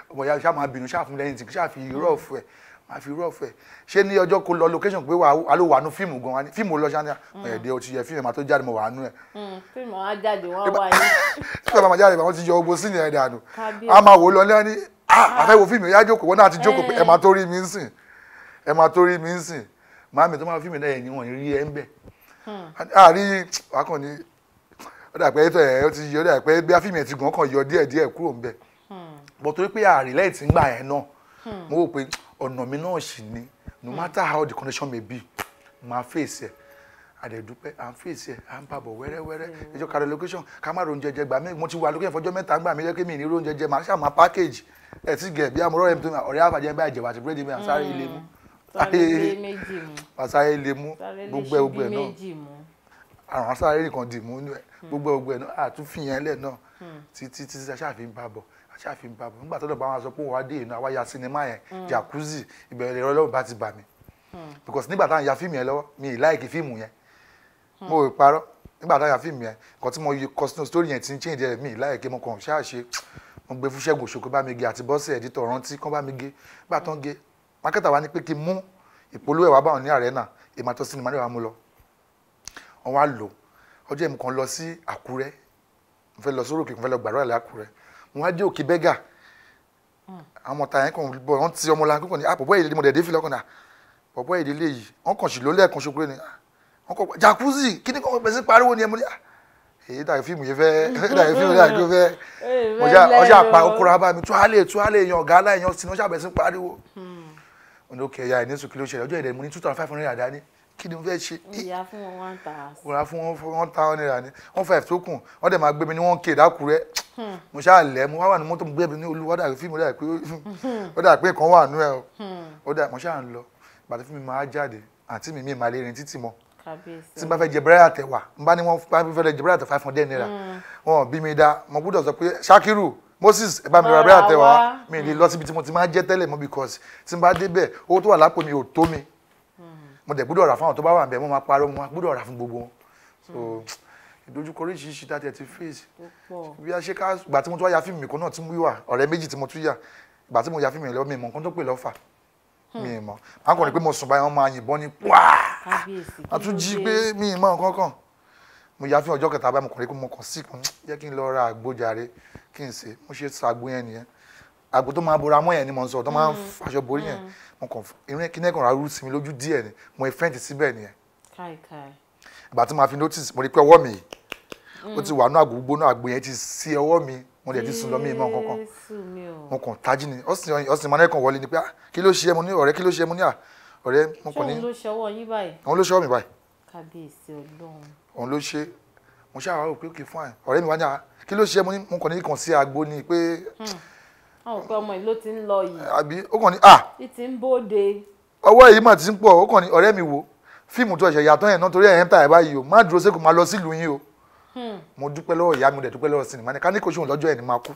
ọmọ ìyá ṣáà máa bínú ṣáà fún lẹ́yìn tí ṣáà fi irọ́ ọ̀fẹ́ máa fi irọ́ ọ̀fẹ́ ṣé ní ọjọ́ kó lọ location pé wà ló wà nú fíìmù gan fíìmù lọ ṣáà ẹ̀ẹ́dẹ́ ó ti yẹ fíìmù máa tó jáde mo wà nú ẹ̀. fíìmù á jáde wọ́n wá yín. fíìmù máa jáde wọ́n ti yọ ogbó sí ìyẹn dànù a máa wò lọ ní àfẹ́ wo fíìmù yá jókòó wọn náà ti jókòó pé ẹ máa tó rí mi ń sìn màámi tó máa fíìmù náà ẹ̀yìn wọn rí ẹ ń bẹ̀ àárí wákàn ní ó dà pé ó ti yọ ó dà pé bí fíìmù ẹ̀ ti gàn kàn yọ díẹ̀ kúrò ń bẹ̀ bọ̀ torí pé àárí lẹ́yìn tí ń gbà yẹn náà mo wò pé ọ̀nà mi náà sì ni no matter how the condition may be máa face ẹ̀ àdẹ̀dúpẹ́ à ń face ẹ̀ à ń bàbọ̀ wẹ́rẹ́wẹ́rẹ́ ẹjọ́ kárí location ká má ronú jẹjẹ gbà mí mo ti wà lókè fọjọ́ mẹ́ta gbà mí jẹ́ kí mi ní ronú jẹjẹ máa ṣàmà package ẹ̀ ti gẹ̀ bí amúrọ̀ ẹ̀ tó ọ̀rẹ́ àfàjẹ́ bá ẹ̀jẹ̀ wà ti búrẹ́dì mi àsáré ilé mú àsáré ilé mú gbogbo ẹ̀ náà àrùn àsáré nìkan dì mú gbogbo ẹ̀ náà àtúnfìyàn lẹ̀ náà títí ṣàfihàn bàbọ̀ aṣáfi ń bá bọ̀ nígbà tó lọ bá wọn sọ pé wọ́n á dé ìnáwó ya sinimá yẹn jacuzzi ìbẹ̀rẹ̀ Ọlọ́run bá ti bà mí because nígbà táwọn ya fíìmù yẹn lọ́wọ́ mi ì láìkì fíìmù yẹn mo ò parọ́ nígbà táwọn ya fíìmù yẹn nǹkan tí mo yí kọ́sínú story yẹn ti ń change rẹ̀ mi ì láìkì mo kàn ṣáà ṣe mo gbé fún Ṣẹ́gun Òṣòkò bá mi gé àti Bọ́sẹ̀ editor rántí kán bá mi gé bá tán gé mákẹ́tà wa ní pé kí n mú ìpolówó ẹ̀wà báwọn ní arena ìmọ̀tọ́ sinimá ní wàá mú lọ wọ́n wá lò ọjọ́ ìmú kan lọ sí Àkúrẹ́ mo fẹ́ lọ sórókè mo fẹ́ lọ gbàdúrà lẹ́ Àkúrẹ́ mo wá dé Òkè Bẹ́gà àwọn ọmọ ta yẹn kàn bọ̀ wọ́n ti ọmọ la kókò ní àpòpọ̀ èdè mo dẹ̀ dé fi lọ́kàn náà pọ̀pọ̀ èdè lè yìí wọ́n kàn sí ló lẹ́ẹ̀kan ṣokúrẹ́ ni wọ́n kàn jacuzzi kí ni kàn bẹ̀ sí pariwo ni ẹ mo ní èyí dàbí fíìmù yẹn fẹ́ dàbí fíìmù yẹn fẹ́ mo ṣe àpá okòrò abá mi túwálé yan ọ̀gá aláìyan sí ni wọ́n ṣàbẹ̀ sí pariwo mo ní ó kẹ́ ẹ̀yà ẹ̀ ní sùn kí ló ṣẹlẹ̀ ọjọ́ ìdẹ̀ mo ní 2,500 àdáni kí ni mo fẹ́ ṣe. ìyá fún wọn 1,000. wọ́n fún wọn 1,000 naira ni 1,500 tó kù wọ́n dẹ̀ máa gbé mi ní 1K d'Ákúrẹ́ mo ṣáà lẹ̀ mo wá wà ní mọ́tò mo gbé mi ní olúwa dàbí fíìmù dàbí pé nǹkan wà nú ẹ̀ o mo ṣáà ń lọ bàtí fún mi máa jáde àǹtí mi máa lè rìn títì mọ́ tí n bá fẹ́ jẹ búrẹ́dì àtẹ̀wà n bá ní wọ́n bá fẹ́ jẹ búrẹ́dì àtẹ̀ 500 naira wọn bí mi dá mo gbọ́dọ̀ sọ pé Ṣakiru Moses ẹ bá mi ra búrẹ́dì àtẹ̀wà mi lè lọ síbi tí mo ti máa jẹ tẹ́lẹ̀ mọ́ because tí n bá débẹ̀ owó tó wà lápò mi ò tó mi mo dẹ̀ gbọ́dọ̀ rà fún àwọn tó bá wà níbẹ̀ mo máa parọ́ mo máa gbọ́dọ̀ rà fún gbogbo wọn so ìdojúkọ oríṣiríṣi tá a ti face bí a ṣe ká gbà tí mo tún wá ya fíìmù mi kan náà tí mo wíwà ọ̀rẹ́ méjì tí mo tún yà gbà tí mo ya fíìmù mi lọ́wọ́ mi mọ̀ nǹkan tó pè lọ́fà mi mọ̀ máa kàn ní pé mo sùn báyìí wọ́n máa yìnbọn ní wáá a tún jí pé mi mọ̀ nǹkan kan mo ya fíìmù ọjọ́ kẹta báyìí mo kàn ní pé mo kàn sí kan jẹ́ kí n lọ ra àgbo jàre kí n ṣe mo ṣe ṣàgbo yẹn nìyẹn àgbo tó máa bora mọ́ yẹn ni mo ń sọ tó máa ń faṣọ borí yẹn mo kàn ìrìn kí nẹ́ẹ̀kan ra rú sí mi lójú díẹ̀ ni mo fẹ́ǹtì síbẹ̀ nìyẹn ìgbà tí màá fi notice mo rí pé ọwọ́ mi ó ti wà ní àgbo gbóná àgbo yẹn ti sí ọwọ́ mi mo dẹ̀ ti sùn lọ mí mọ́ kankan mo kàn tají ni ọ̀sìn mọ́nà kan wọlé ni pé kí ló ṣe é mo ní ọ̀rẹ́ kí ló ṣe é mo ní ọ̀rẹ́ mo kàn ní. ṣé òun ló ṣọwọ́ yín báyìí. òun ló ṣọwọ́ mi báyìí. kábíyèsí Ọlọ́run. òun ló ṣe mo ṣe àwọn òpè òkè fún ẹ ọ̀rẹ́ mi wá ní kí ló ṣe é mo kàn ní kàn sí àgbo ni pé. àwọn òpè ọmọ yìí ló ti ń lọ yìí. àbí ó kàn ní ì ti ń bóde. ọwọ́ èyí mà ti ń pọ̀ ó kàn ní ọ̀rẹ́ mi wo fíìmù tó ẹ̀ṣẹ̀ yàtọ̀ yẹn náà torí ẹ̀ ń ta ẹ̀ báyìí o má dúró sékò máa lọ sílùú yín o mo dúpẹ́ lọ́wọ́ ìyá mi dẹ̀ dúpẹ́ lọ́wọ́ sinimá ní ká ní kò ṣóhun lọ́jọ́ ẹ̀ ní máa kú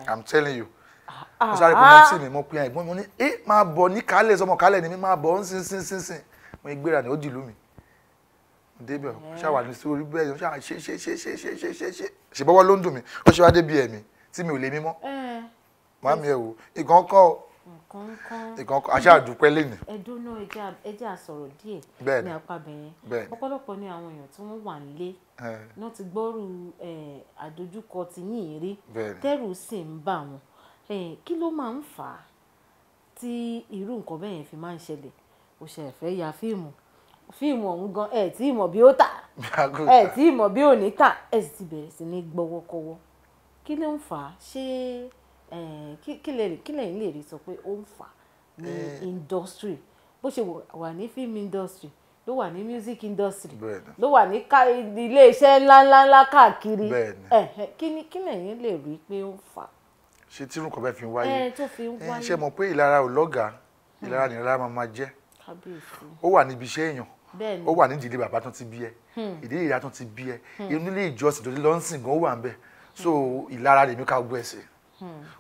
I'm telling you mo sáré pé mo tí mi mo pe ẹ̀gbọ́n mo ní máa bọ̀ ní kálẹ̀ sọmọ kálẹ̀ ni mi máa bọ̀ ń sin mo ń gbéra ní ó dìlú mi débẹ̀ ṣáwà ní sórí bẹ́ẹ̀ ṣáà ṣe bọ́wọ́ ló ń dùn mí ó ṣe wá débi ẹ̀mí tí mi ò lè mí mọ́ máa mi ẹ̀ wò ìkan aṣáà dúpẹ́ lẹ́nu. ẹ̀dùn náà ẹjẹ́ àsọ̀rọ̀ díẹ̀ ní apá bẹ̀yẹn ọ̀pọ̀lọpọ̀ ní àwọn èèyàn tí wọ́n wà nílé náà ti gbọ́rù àdójúkọ ti yín rí tẹ́rù sì ń bà wọ́n kí ló máa ń fà á tí irú nǹkan bẹ́ẹ̀ yẹn fi máa ń ṣẹlẹ̀ ó ṣe fẹ́ ya fíìmù ọ̀hún gan ẹ̀ tí ì mọ̀ bí ó tà ẹ̀ tí ì mọ̀ bí ò ní tà ẹ̀ sì ti bẹ̀rẹ̀ sí ní gbọ́wọ́kọ́wọ́ kí ló ń fà á ṣé kí lẹ́yìn lè rí sọ pé ó ń fà ní industry bó ṣe wà ní film industry ló wà ní music industry ló wà ní ilé iṣẹ́ ńláńlá káàkiri kí lẹ́yìn lè rí pé ó ń fà. ṣé tí irun kan bẹ́ẹ̀ fi ń wáyé ṣé mọ̀ pé ìlara ò lọ́gàá ìlara ni ìlara máa jẹ́ ó wà níbi iṣẹ́ èèyàn ó wà ní ìdílé bàbá tó ti bí ẹ ìdílé ìyá tó ti bí ẹ inú ilé ìjọsìn tó ti lọ ń sìn gan ó wà ń bẹ so ìlara lèmi ká gbọ́ ẹsẹ̀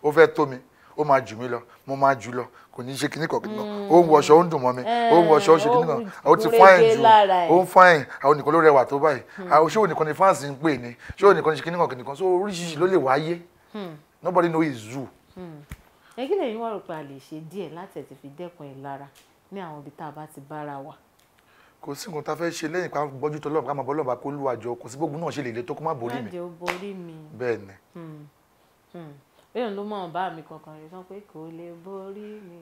ó fẹ́ tó mi ó máa jù mí lọ mo máa jù lọ kò ní í ṣe kíní kọ̀ọ̀kan náà ó ń wọṣọ ó ń dùn mọ́ mi ó ń wọṣọ ó ń ṣe kíní kan ó ti fáìn jù ó ń fáìn àwọn nìkan ló rẹwà tó báyìí ṣé òun nìkan ni fáǹsì ń pè ní ṣé òun nìkan ni ṣe kíní kọ̀ọ̀kan nìkan so oríṣiríṣi ló lè wáyé nobody know his zoo. kí lẹ́yìn wá rò pé a lè ṣe díẹ̀ láti ẹ̀ ti fi dẹ́kun ìlara ní àwọn ibi tá a bá ti bára wa. kò sí nǹkan tá a fẹ́ ṣe lẹ́yìn ká bọ́jú tó lọ́ọ̀bù ká máa bọ́ lọ́ọ̀bù kó lù àjọ kò sí gbogbo náà ṣe lè le tó kó má borí mi. má jẹ́ ó borí mi. bẹ́ẹ̀ ni. bẹ́ẹ̀ ló máa bá mi kankan rẹ̀ sọ pé kò lè borí mi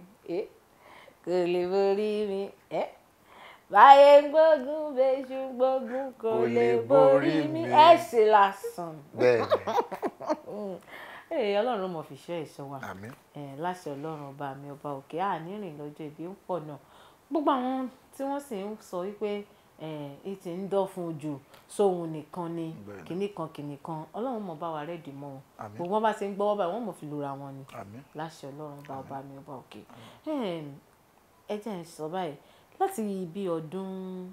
kò lè borí mi báyé gbógun bẹ́ṣù gbógun kò lè borí mi ẹ̀ ṣe lásán. bẹ́ẹ̀ ni. Ọlọ́run mọ̀ fi ṣọ́ ẹ̀ṣọ́ wa láṣẹ Ọlọ́run ọba mi ọba òkè ànírìn lọ́jọ́ ìbí ń pọ̀ náà gbogbo àwọn tí wọ́n sì ń sọ wípé ètò ń dọ́ fún ojú sóhun nìkan ni kìnnì kan Ọlọ́run mọ̀ bá wa rẹ́ẹ̀dì mọ́ wọn gbogbo wọn bá ti ń gbọ́wọ́ báyìí wọ́n mọ̀ fi lura wọn ni láṣẹ Ọlọ́run ọba mi ọba òkè ẹ jẹ́ ń sọ báyìí láti bí ọdún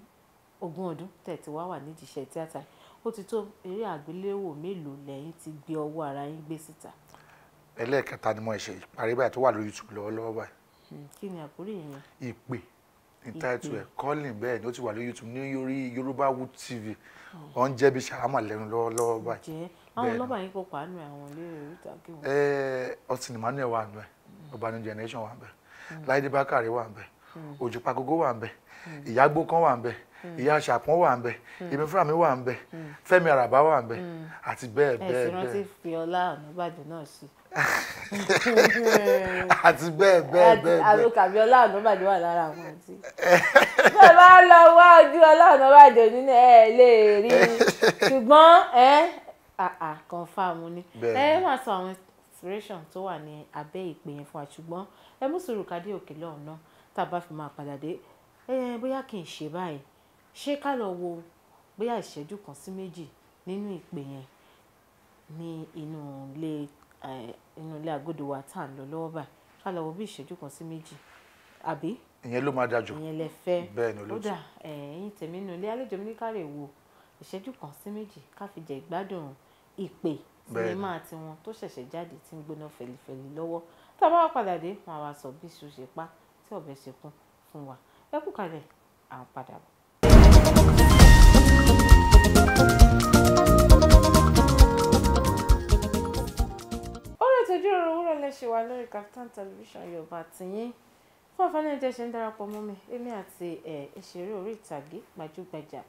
20 ọdún tẹ̀ tí wá wà nídìí iṣẹ́ tíátà ó ti tó eré àgbéléwò mélòó lẹ́yìn ti gbé ọwọ́ ara yín gbé síta. ẹlẹ́ẹ̀kẹta ni mo ṣe ìparí báyìí tó wà lórí YouTube lọ́wọ́lọ́wọ́ báyìí. kí ni àkórí yẹn? ìpè entitled ẹ̀ calling bẹ́ẹ̀ ni ó ti wà lórí YouTube ní orí Yorùbáwood TV ó ń jẹ́ bí ṣàrámà lẹ́nu lọ́wọ́lọ́wọ́ báyìí. jẹ́ àwọn lọ́ba yín kópa nù àwọn eléré orí ìtàgé wọn. Austin Emmanuel wà nù ẹ̀ Ọ̀bánú Generation wà nbẹ̀ Láìdé Bákàrè wà nbẹ̀ Òjùpá Gógó wà nbẹ̀ Ìyágbó kan wà nbẹ̀ Ìyá Ṣàpọ́n wà nbẹ̀ èmi fúnra mi wà nbẹ̀ Fẹ́mi Àràbá wà nbẹ̀ àti bẹ́ẹ̀ bẹ́ẹ̀ bẹ́ẹ̀. ẹ̀sìn rántí Fíọlá Ọ̀nàbàjọ náà sí. àti bẹ́ẹ̀ bẹ́ẹ̀ bẹ́ẹ̀. àlùkàbí Ọlá Ọ̀nàbàjọ wà lára àwọn àti. bẹ́ẹ̀ bá lọ wá ojú Ọlá Ọ̀nàbàjọ nínú ẹ̀ lè rí ṣùgbọ́n confirm ni ẹ máa sọ àwọn inspiration tó wà ní abẹ́ ìpè yẹn fún wa ṣùgbọ́n ẹ mú sùúrù ká dé òkè lọ́hùn náà tá a bá fi máa padà dé bóyá kì í ṣe báyìí ṣé ká lọ wo bóyá ìṣẹ́jú kan sí méjì nínú ìpè yẹn ní inú ilé agodo wa tá à ń lọ lọ́wọ́ báyìí ká lọ wo bí ìṣẹ́jú kan sí méjì àbí. ìyẹn ló máa dájú. ìyẹn lẹ fẹ́ bẹ́ẹ̀ ni olóòtú. ó dà ẹ̀yin tèmi nínú ilé àlejò mi ní ká lè wo ìṣẹ́jú kan sí méjì ká fi jẹ ìgbádùn ìpè sinimá tiwọn tó ṣẹ̀ṣẹ̀ jáde tí ń gbóná fẹ̀lifẹ̀li lọ́wọ́ tá a bá wá padà dé wọn àwa sọ bí iṣu ṣe pa tí ọ̀bẹ ṣe kún fún wa ẹ kú kalẹ̀ à ń padà bọ̀. orí ètò ìjíròrò òwúrọ̀ lẹ́sẹ̀ wa lórí Kaftan television Yorùbá tìyín fún àǹfààní ẹ̀jẹ̀ ṣe ń darapọ̀ mọ́ mi èmi àti ìṣeré orí ìtàgé gbajúgbajà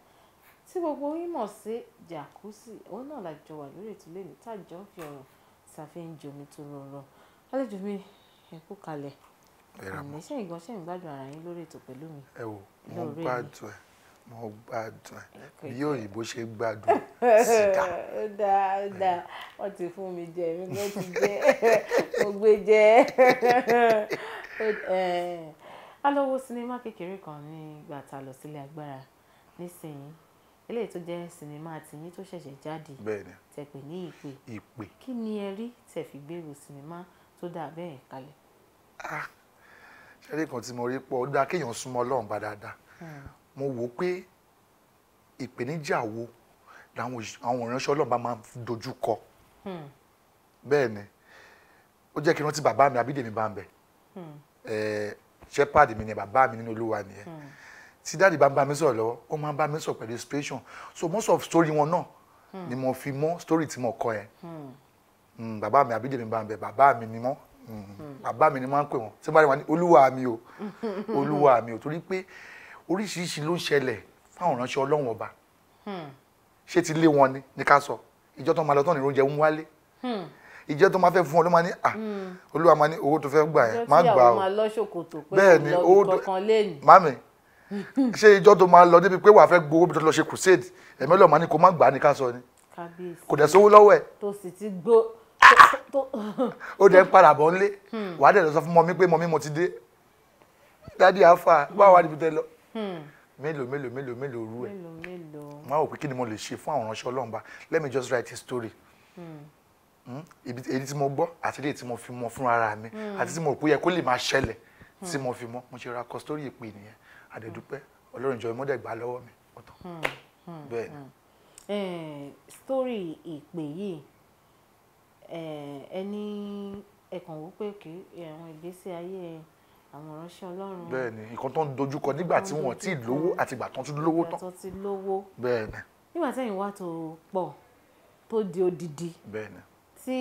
tí gbogbo yín mọ̀ sí Jàkúsì òun náà lájọ wà lórí ètò lẹ́nu tájọ́ ń fi ọ̀rọ̀ tàfi ń jomi tó rọrọ àlejò mi ẹ kú kalẹ̀ àmì ṣe ìgbọ́n ṣe ń gbádùn ara yín lórí ètò pẹ̀lú mi. ẹ wò mo gbádùn ẹ bí òyìnbó ṣe gbádùn síta. ó dáa wọ́n ti fún mi jẹ èmi ló ti jẹ mo gbé jẹ. a lọ wo sinimá kékeré kan nígbà tá a lọ sílé agbára nísìnyí eléyìí tó jẹ́ sinimá tiyín tó ṣẹ̀ṣẹ̀ jáde tẹ́ pè ní ìpè kí ni ẹ rí tẹ́ fi gbèrò sinimá tó dà bẹ́ẹ̀ kalẹ̀. ṣẹ́rí kan tí mo rí pọ̀ ó dáa kéèyàn súnmọ́ Ọlọ́run bá dáadáa mo wò ó pé ìpèníjà wo làwọn ìránṣẹ́ Ọlọ́run bá máa ń dojú kọ bẹ́ẹ̀ ni ó jẹ́ kí n rántí bàbá mi Abídèmí bá ń bẹ̀ shepherd mi ni bàbá mi nínú Olúwa nìyẹn tí dáàdì bá ń bá mi sọ̀rọ̀ lọ́wọ́ ó máa ń bá mi sọ̀rọ̀ pẹ̀lú inspiration so most of story wọn náà ni mo fi mọ́ story tí mo kọ yẹn bàbá mi Abídèmí bá ń bẹ̀ bàbá mi ni mọ́ bàbá mi ni máa ń pè wọ́n tí bá rí wọn ní Olúwa mi o Olúwa mi o torí pé oríṣiríṣi ló ń ṣẹlẹ̀ fáwọn ìránṣẹ́ Ọlọ́run ọba ṣé ti lé wọn ni ní ká sọ ìjọ tó máa lọ tán ní oúnjẹ ń wálé ìjọ tó máa fẹ́ fún ọ ló máa ní Olúwa máa ní owó tó fẹ́ gbà yẹn má gbà o bẹ́ẹ̀ ni owó mami ṣé ìjọ tó máa lọ débi pé wàá fẹ́ gbowó bí tó lọ ṣe crusade ẹ̀mí Ọlọ́run máa ní kó má gbà á ní ká sọ ni kò dẹ̀ sówó lọ́wọ́ ẹ̀ tó sì ti gbó ó dẹ̀ ń padà bọ̀ ńlé wàá dẹ̀ lọ sọ fún mọ́mí pé mọ́mí mo ti dé dádì àáfà báwa wà níbi tẹ́ lọ mélòó rú ẹ̀ máa wò pé kí ni mo lè ṣe fún àwọn ìránṣẹ́ Ọlọ́run bá let me just write a story èyí tí mo gbọ́ àti èyí tí mo fi mọ̀ fún ara mi àti tí mo rò pé yẹ kó lè máa ṣẹlẹ̀ tí mo fi mọ̀ mo ṣe ra kọ story ìpè nìyẹn àdẹ̀dúpẹ́ Ọlọ́run jọ ìmọ̀dẹ̀ gbà lọ́wọ́ mi ọ̀tọ̀ bẹ́ẹ̀ ni. story ìpè yìí ẹni ẹ̀kan wò pé kí àwọn ìgbésí ayé àwọn ìránṣẹ́ Ọlọ́run. bẹ́ẹ̀ ni nǹkan tó ń dojúkọ nígbà tí wọ́n ti lówó àti ìgbà tó ń tún lówó tán. bẹ́ẹ̀ ni. nígbà tẹ́yìn wá tó pọ̀ tó di odidi. bẹ́ẹ̀ ni. tí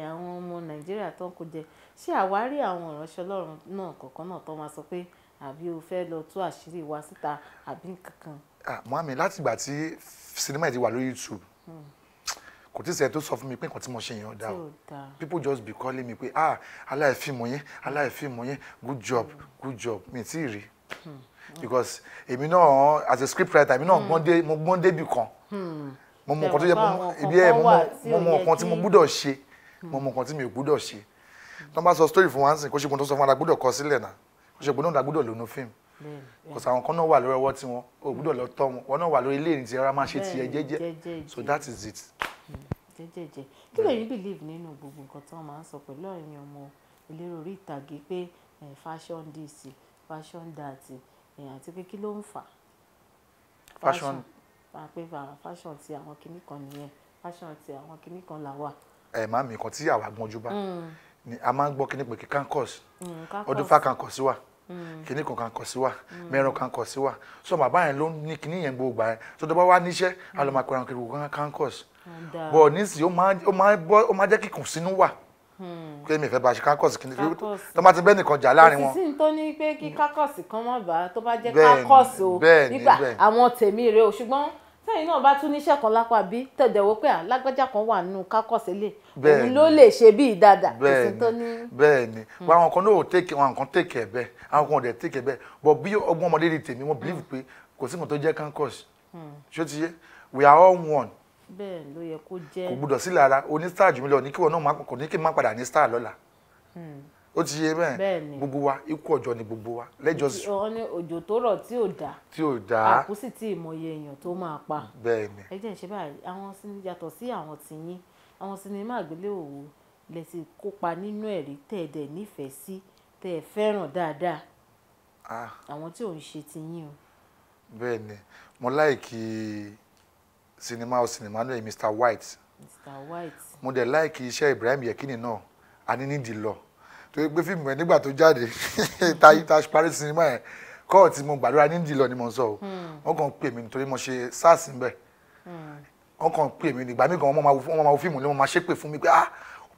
àwọn ọmọ Nàìjíríà tó ń kó jẹ ṣé àwárí àwọn ìránṣẹ́ Ọlọ́run náà kọ̀ọ̀kan náà tó máa sọ pé àbí o fẹ́ lọ tú àṣírí wa síta àbí kankan. màmí láti ìgbà tí sinimá ti wà lórí YouTube kò tí ì sẹ́yìn tó sọ fún mi pé nǹkan tí mo ṣe yẹn dá o people just be calling me pé aláìfíìmù yín good job mi tí ì rí because èmi náà as a script writer èmi náà mo gbọ́n débì kan mo mọ nǹkan tó yẹ mo mọ nǹkan tí mo gbúdọ̀ ṣe mo mọ nǹkan tí mi ò gbúdọ̀ ṣe tó bá sọ story fún wa ń sìn kó ṣe gbọ́n tó sọ fún wa gbúdọ̀ kọ sílẹ̀ náà kó ṣe gbọ́n náà gbúdọ̀ lónú fíìmù because àwọn kan náà wà lórí ọwọ́ tí wọn ò gbúdọ̀ lọ tọ́ wọn náà wà lórí ilé ìrìn tí ara máa ṣe tiẹ̀ jẹ́jẹ́ so that is it. jẹ́jẹ́jẹ́ kí lẹ́yìn believe nínú gbogbo nǹkan tí wọ́n máa ń sọ pẹ̀lú ẹ̀yin ọmọ eléré orí ìtàgé pé fashion this fashion that àti pé kí ló ń fà pé fashion ti àwọn kinní kan nìyẹn fashion ti àwọn kinní kan là wà. Màá mi kan tí àwa gbọ́njú bá ni a máa ń gbọ́ kinní pé kí cancus ọdún fá cancus wà kinní kan cancus wà mẹ́rin cancus wà so bàbá yẹn ló ní kinní yẹn gbogbo gbà yẹn so tó bá wá níṣẹ́ a lọ máa pẹ̀rọ kiri gbogbo cancus bọ̀ nísìnyí ó máa jẹ́ kíkùn sínú wà pé mi fẹ́ bá ṣe cancus kinní tó máa ti bẹ́ẹ̀ nìkan jà láàrin wọn. kò sí sí tó ní pé kí cancus kan má bàa tó bá jẹ́ cancus o nígbà àwọn tèmi rè o ṣùgbọ́n sẹ́yìn náà bá tún níṣẹ́ kan lápá bí tẹ̀dẹ̀wó pé alágbájá kan wà nínú kákọ̀sí lè òun ló lè ṣe bí dáadáa èsì tó ní. bẹ́ẹ̀ ni àwọn kan náà take àwọn kan take ẹ̀ bẹ́ẹ̀ àwọn kan ò dẹ̀ take ẹ̀ bẹ́ẹ̀ but bí ọgbọ́n ọmọdé di tèmi wọ́n believe pé kò sí nǹkan tó jẹ́ cancus ṣé ó ti yé we are all one. bẹ́ẹ̀ ló yẹ kó jẹ́. kò gbúdọ̀ sí lára oní star jù mí lọ ní kí wọn náà kò ní kí n má padà ní star lọ́la ó ti yé bẹ́ẹ̀ gbogbo wa ikú ọjọ́ ni gbogbo wa lẹ́jọ́. ọ ní òjò tó rọ̀ tí ò dá àkú sì tí ìmọye èèyàn tó máa pa. bẹ́ẹ̀ ni. ẹ jẹ́ ìṣe báyìí àwọn yàtọ̀ sí àwọn tìyín àwọn sinimá àgbéléwò lẹ ti kópa nínú ẹ̀rí tẹ̀ẹ̀dẹ̀ nífẹ̀ẹ́ sí tẹ̀ ẹ fẹ́ràn dáadáa àwọn tí ò ń ṣe tìyín o. bẹ́ẹ̀ ni mo láìkí sinimá náà Mr. White. mo dẹ̀ láìkí iṣẹ́ Ibrahim Yekini náà àní nídìí lọ tó gbé fíìmù ẹ nígbà tó jáde ta parí sinimá yẹn kọ́ọ̀ tí mo gbàdúrà nídìí lọ ni mo ń sọ o wọ́n kàn pè mí nítorí mo ṣe SARS ń bẹ̀ wọ́n kàn pè mí nígbà mí gan wọ́n máa wo fíìmù ni wọ́n máa ṣépè fún mi pé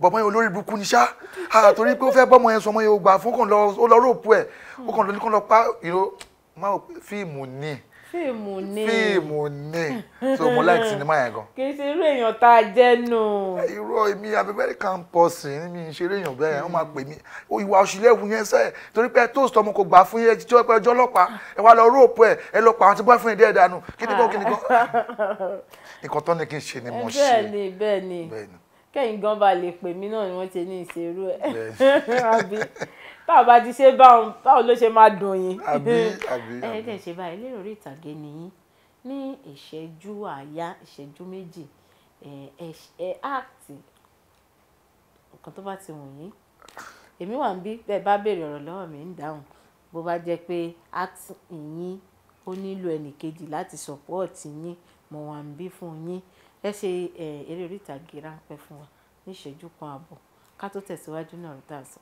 bọ́mọ yẹn olórí burúkú ni ṣá torí pé ó fẹ́ bọ́mọ yẹn sọmọ yẹn ó gbà fún ó lọ róòpù ẹ̀ ó kàn lọ ní kàn lọ pa fíìmù ni so mo like sinimá yẹn gan. kì í ṣe irú èèyàn tá a jẹ́ nù. irọ́ èmi I'm a very calm person mi ń ṣeré èèyàn bẹ́ẹ̀ wọ́n máa pè mí ìwà òṣìlẹ̀wù yẹn sẹ́ẹ̀ torí pé toast ọmọ kò gbà fún yẹn jíjọ́ pé ọjọ́ ọlọ́pàá ẹ wá lọ róòpù ẹ lọ pa àwọn tí bọ́ fún ẹ̀dẹ́ ẹ̀dánù kíni kan nǹkan tó ní kí n ṣe ni mo ṣe. bẹ́ẹ̀ ni kẹ́yìn gan bá lè pè mí náà ni wọ́n ṣe ní ìṣerú ẹ̀ táwọn bá ti ṣe báwo ló ṣe máa dùn yín. ẹ̀ẹ́dẹ̀ ṣe báyìí lérò orí ìtàgé nìyí ní ìṣẹ́jú àáyá ìṣẹ́jú méjì áàtì nǹkan tó bá ti wù yín èmi wà ń bí bẹ́ẹ̀ bá béèrè ọ̀rọ̀ lọ́wọ́ mi ń dáhùn bó bá jẹ́ pé áàtì yín ó nílò ẹnìkejì láti sọ̀pọ́ọ̀tì yín mo wà ń bí fún yín ẹ ṣe eré orí ìtàgé ráńpẹ́ fún wa ní ìṣẹ́jú kan àbọ̀ ká tó tẹ̀síwájú náà rí tà sọ.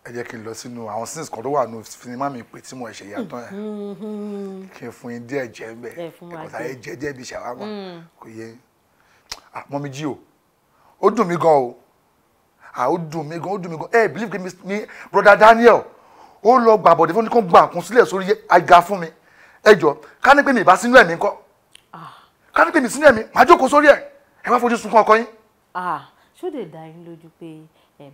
ẹ jẹ́ kí n lọ sínú àwọn scenes kan tó wà ní sinimá mi pé tí mo ṣe yàtọ̀ yẹn kí n fún yín díẹ̀ jẹ́ ń bẹ̀ ẹ̀kọ́ sáré jẹ́ díẹ̀ bí ṣàwámà kò yẹ Mọ́mì Jí o ó dùn mí gan o ó dùn mí gan ẹ believe mi brother Daniel ó lọ gbàbọ̀dé fún mi kó gbà kún sílẹ̀ sórí àga fún mi ẹ jọ ká ní pé mi ìbá sínú ẹ̀mí ńkọ́ ká ní pé mi sínú ẹ̀mí màá jókòó sórí ẹ̀ ẹ wá fojú sunkún ọkọ yín. ṣó lè dá yín lójú pé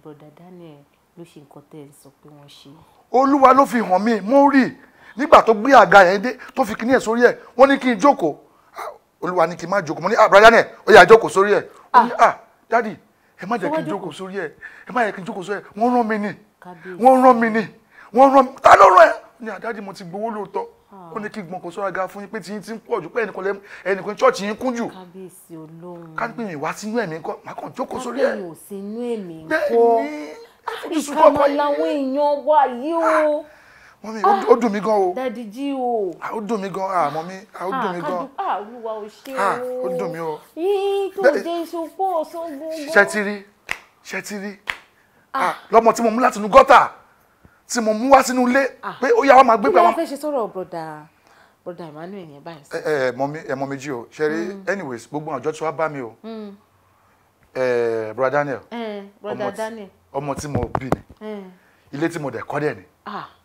brother Daniel ló ṣe nǹkan tẹ́ ẹ sọ pé wọ́n ṣe. Olúwa ló fi hàn mí mo rí nígbà tó gbé àga yẹn dé tó fi kíní ẹ̀ sórí ẹ̀ wọ́n ní kí n jókòó Olúwa ní kí n má jókòó mo ní brother Daniel ó yá jókòó sórí ẹ̀ ó ní dádì ẹ má jẹ́ kí n jókòó sórí ẹ̀ ẹ má jẹ́ kí n jókòó sórí ẹ̀ wọ́n rán mi ní ta ló rán ẹ ní dádì mo ti gbowó lóòótọ́ ó ní kí gbọ̀n kò sọ́ra ga fún yín pé tí yín ti ń pọ̀ jù pé ẹnìkan ṣọ́ọ̀ṣì yín kún jù. kábíyèsí Ọlọ́run. ká pé mi wá sínú ẹ̀mí ńkọ́ màá kàn jókòó sórí ẹ̀. ká pé mi ò sínú ẹ̀mí ńkọ́. ìkànnì làwọn èèyàn wà yìí o. Mọ́mì ó dùn mí gan o. Daddy Jí o. ó dùn mí gan Mọ́mì ó dùn mí gan. Olúwa ò ṣe o. ó dùn mí o. yìí tó jẹ́ ìṣòpọ̀ ọ̀sán gbogbo. ṣẹ́tìrí lọ́mọ tí mo mú láti inú gọ́tà tí mo mú wá sínú ilé pé ó yá wá máa gbé pé wọ́n fẹ́ ṣe sọ̀rọ̀ broda Emmanuel yẹn báyìí. Mọ́mì Jí o ṣe rí anyways gbogbo àjọ tí wàá bá mi o broda Daniel ọmọ tí mo bí ni ilé tí mo dẹ̀ kọ́ dẹ̀ ni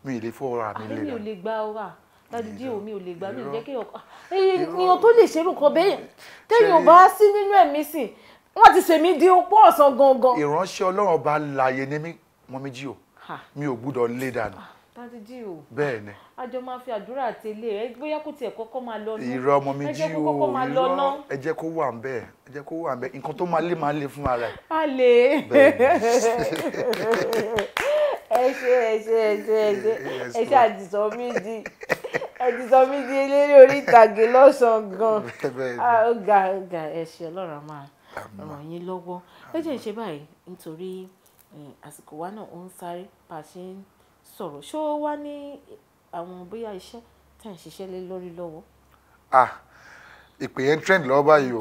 mi ì lè fọwọ́ra mi lé mi ò lè gbà ọ́ Daddy Jí o mi ò lè gbà mí jẹ́ kí èèyàn tó lè ṣerú kan bẹ́ẹ̀ téèyàn bá sí nínú ẹ̀mí sìn wọ́n ti ṣèmí di opó ọ̀sán gangan. ìránṣẹ́ Ọlọ́run ọba láàyè ni mí Mọ́mì Jí o mi ò gbúdọ̀ lé dànù. Daddy Jí o bẹ́ẹ̀ ni. àjọ máa fi àdúrà tẹ̀lé ẹ bóyá kò tiẹ̀ kọ́kọ́ máa lọ ná. ìrọ̀ Mọ́mì Jí o ìrọ̀ ẹ jẹ́ kó wà ń bẹ́ẹ̀ nǹkan tó máa lé fún ara ẹ̀. a lè. ẹ ṣe àdìsọ mi di eléré orí ìtàgé lọ́sàn-án gan. ó ga ẹ ṣe Ọlọ́run máa ràn yín lọ́wọ́ ẹ jẹ́ ìṣe báyìí nítorí àsìkò wa náà ó ń sáré bá a ṣe ń sọ̀rọ̀ ṣó wá ní àwọn bóyá iṣẹ́ tẹ̀ ń ṣiṣẹ́ lé lórí lọ́wọ́. ìpè yẹn trend lọ́wọ́ báyìí o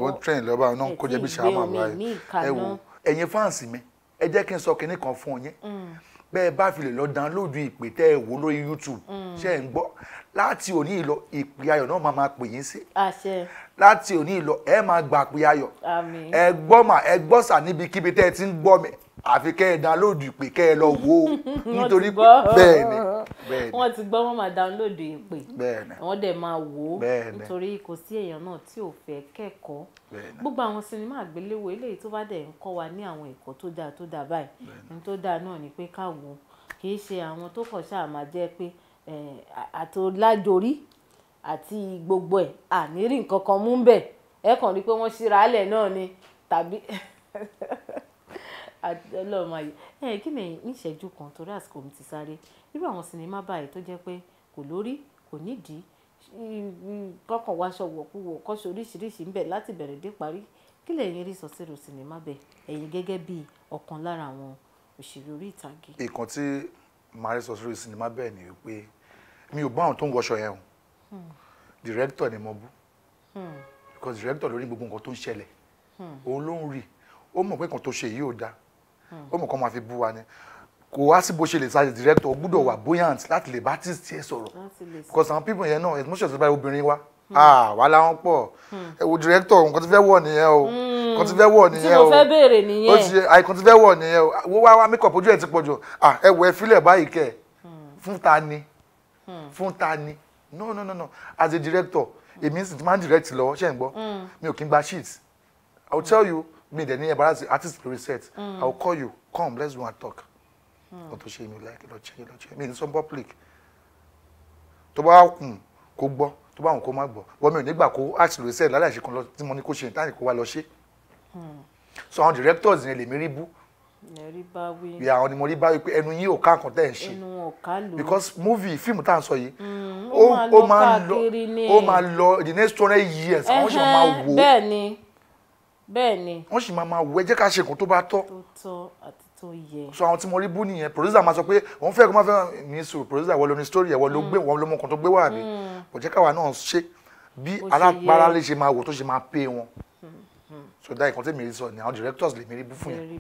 ó trend lọ́wọ́ báyìí náà kó jẹ́ bí ṣàmà báyìí ẹ wo ẹ̀yin fáǹsì mi ẹ jẹ́ kí n sọ kinní kan fún yín bẹ́ẹ̀ bá fi lè lọ download ìpè tẹ́ ẹ wò lórí YouTube ṣe ń gbọ́ láti òní ìlọ ìpè ayọ̀ náà máa pè yín sí láti òní ìlọ ẹ máa gbà pé ayọ̀ ẹ gbọ́ sà níbikíbi tẹ́ ẹ ti ń gbọ́ mi àfi kẹ́ ẹ download ìpè kẹ́ ẹ lọ wò ó nítorí bẹ́ẹ̀ ni wọ́n ti gbọ́ wọ́n máa download ìpè bẹ́ẹ̀ ni wọ́n dẹ̀ máa wò ó nítorí kò sí èèyàn náà tí ò fẹ́ kẹ́kọ̀ọ́ gbogbo àwọn sinimá àgbéléwò eléyìí tó bá dẹ̀ ń kọ́ wa ní àwọn ẹ̀kọ́ tó dáa báyìí ní tó dáa náà ni pé ká wò ó kì í ṣe àwọn tó kọ̀ ṣáà máa jẹ́ pé àtòlájorí àti gbogbo ẹ̀ àníírí nǹkan kan mú bẹ̀ ẹ kàn rí pé wọ́n ṣíra álẹ̀ náà ni tàbí ọlọ́mọ ayé kí ni ìṣẹ́jú kan torí àsìkò mi ti sáré irú àwọn sinimá báyìí tó jẹ́ pé kò lórí kò nídìí kọ́kàn wáṣọ wọ̀kúwọ̀ kọ́ṣọ oríṣiríṣi ń bẹ̀ láti bẹ̀rẹ̀ dé parí kí lẹ̀yin rí sọ sírò sinimá bẹ́ẹ̀ ẹ̀yin gẹ́gẹ́ bí ọ̀kan lára àwọn òṣèré orí ìtàgé. nǹkan tí màá rí sọ sírò sinimá bẹ́ẹ̀ ni pé mi ò bá àwọn tó ń wọṣọ yẹn o director ni mo bú because director lórí gbogbo nǹkan tó ń ṣẹlẹ̀ òun ló ń rí ó mọ̀ pé nǹkan tó ṣe yìí ò dáa ó mọ̀ kán máa fi bú wa ni kò wá sí bó ṣe lè sáré director ó gbúdọ̀ wà buoyant láti lè bá artist yẹn sọ̀rọ̀ because àwọn people yẹn náà emotions tó bá obìnrin wa wà láwọn pọ̀ ẹ wo director nǹkan tí fẹ́ wọ̀ nìyẹn o nǹkan tí fẹ́ wọ̀ nìyẹn o tí mo fẹ́ béèrè nìyẹn ó ti àìkan tí fẹ́ wọ̀ nìyẹn o wo wá make up ojú ẹ̀ ti pọ̀ jù ẹ wọ ẹ fílẹ̀ báyìí kẹ́ fún ta ni no as a director èmi sì ti máa ń direct lọ ṣe ń gbọ́ mi ò kí ń gba sheet I will tell you me the name as artist lórí set I will call you come let's go and talk kò tó ṣe mi like lọ ṣe mi ní some public tó bá kùn kó gbọ́ tó bá wọn kó má gbọ́ wọ́n mi ò nígbà kó act lórí set lálẹ́ àṣẹ kan lọ tí mo ní kó ṣe ìtàn kó wá lọ ṣe so àwọn directors yẹn lè mi rí bú bí àwọn ni mo rí bá wí pé ẹnu yín ò ká nǹkan tẹ́ ẹ̀ ń ṣe because movie fíìmù tá à ń sọ yìí ó máa lọ the next 20 years àwọn ṣì máa wò ó bẹ́ẹ̀ ni wọ́n sì máa wò ẹ jẹ́ ká ṣe nǹkan tó bá tọ́ àti tó yẹ. so àwọn tí mo rí bú nìyẹn producer máa sọ pé òun fẹ́ kó máa fẹ́ ní sùúrù producer wọ́n ló ní story ẹ̀ wọ́n ló gbé wọ́n ló mọ nǹkan tó gbé wà ní kò jẹ́ káwa náà ṣe bí alápárá lè ṣe máa wò tó ṣe máa pay wọn so dá nǹkan tí mi rí sọ ni àwọn directors lè mi rí bú fún yẹn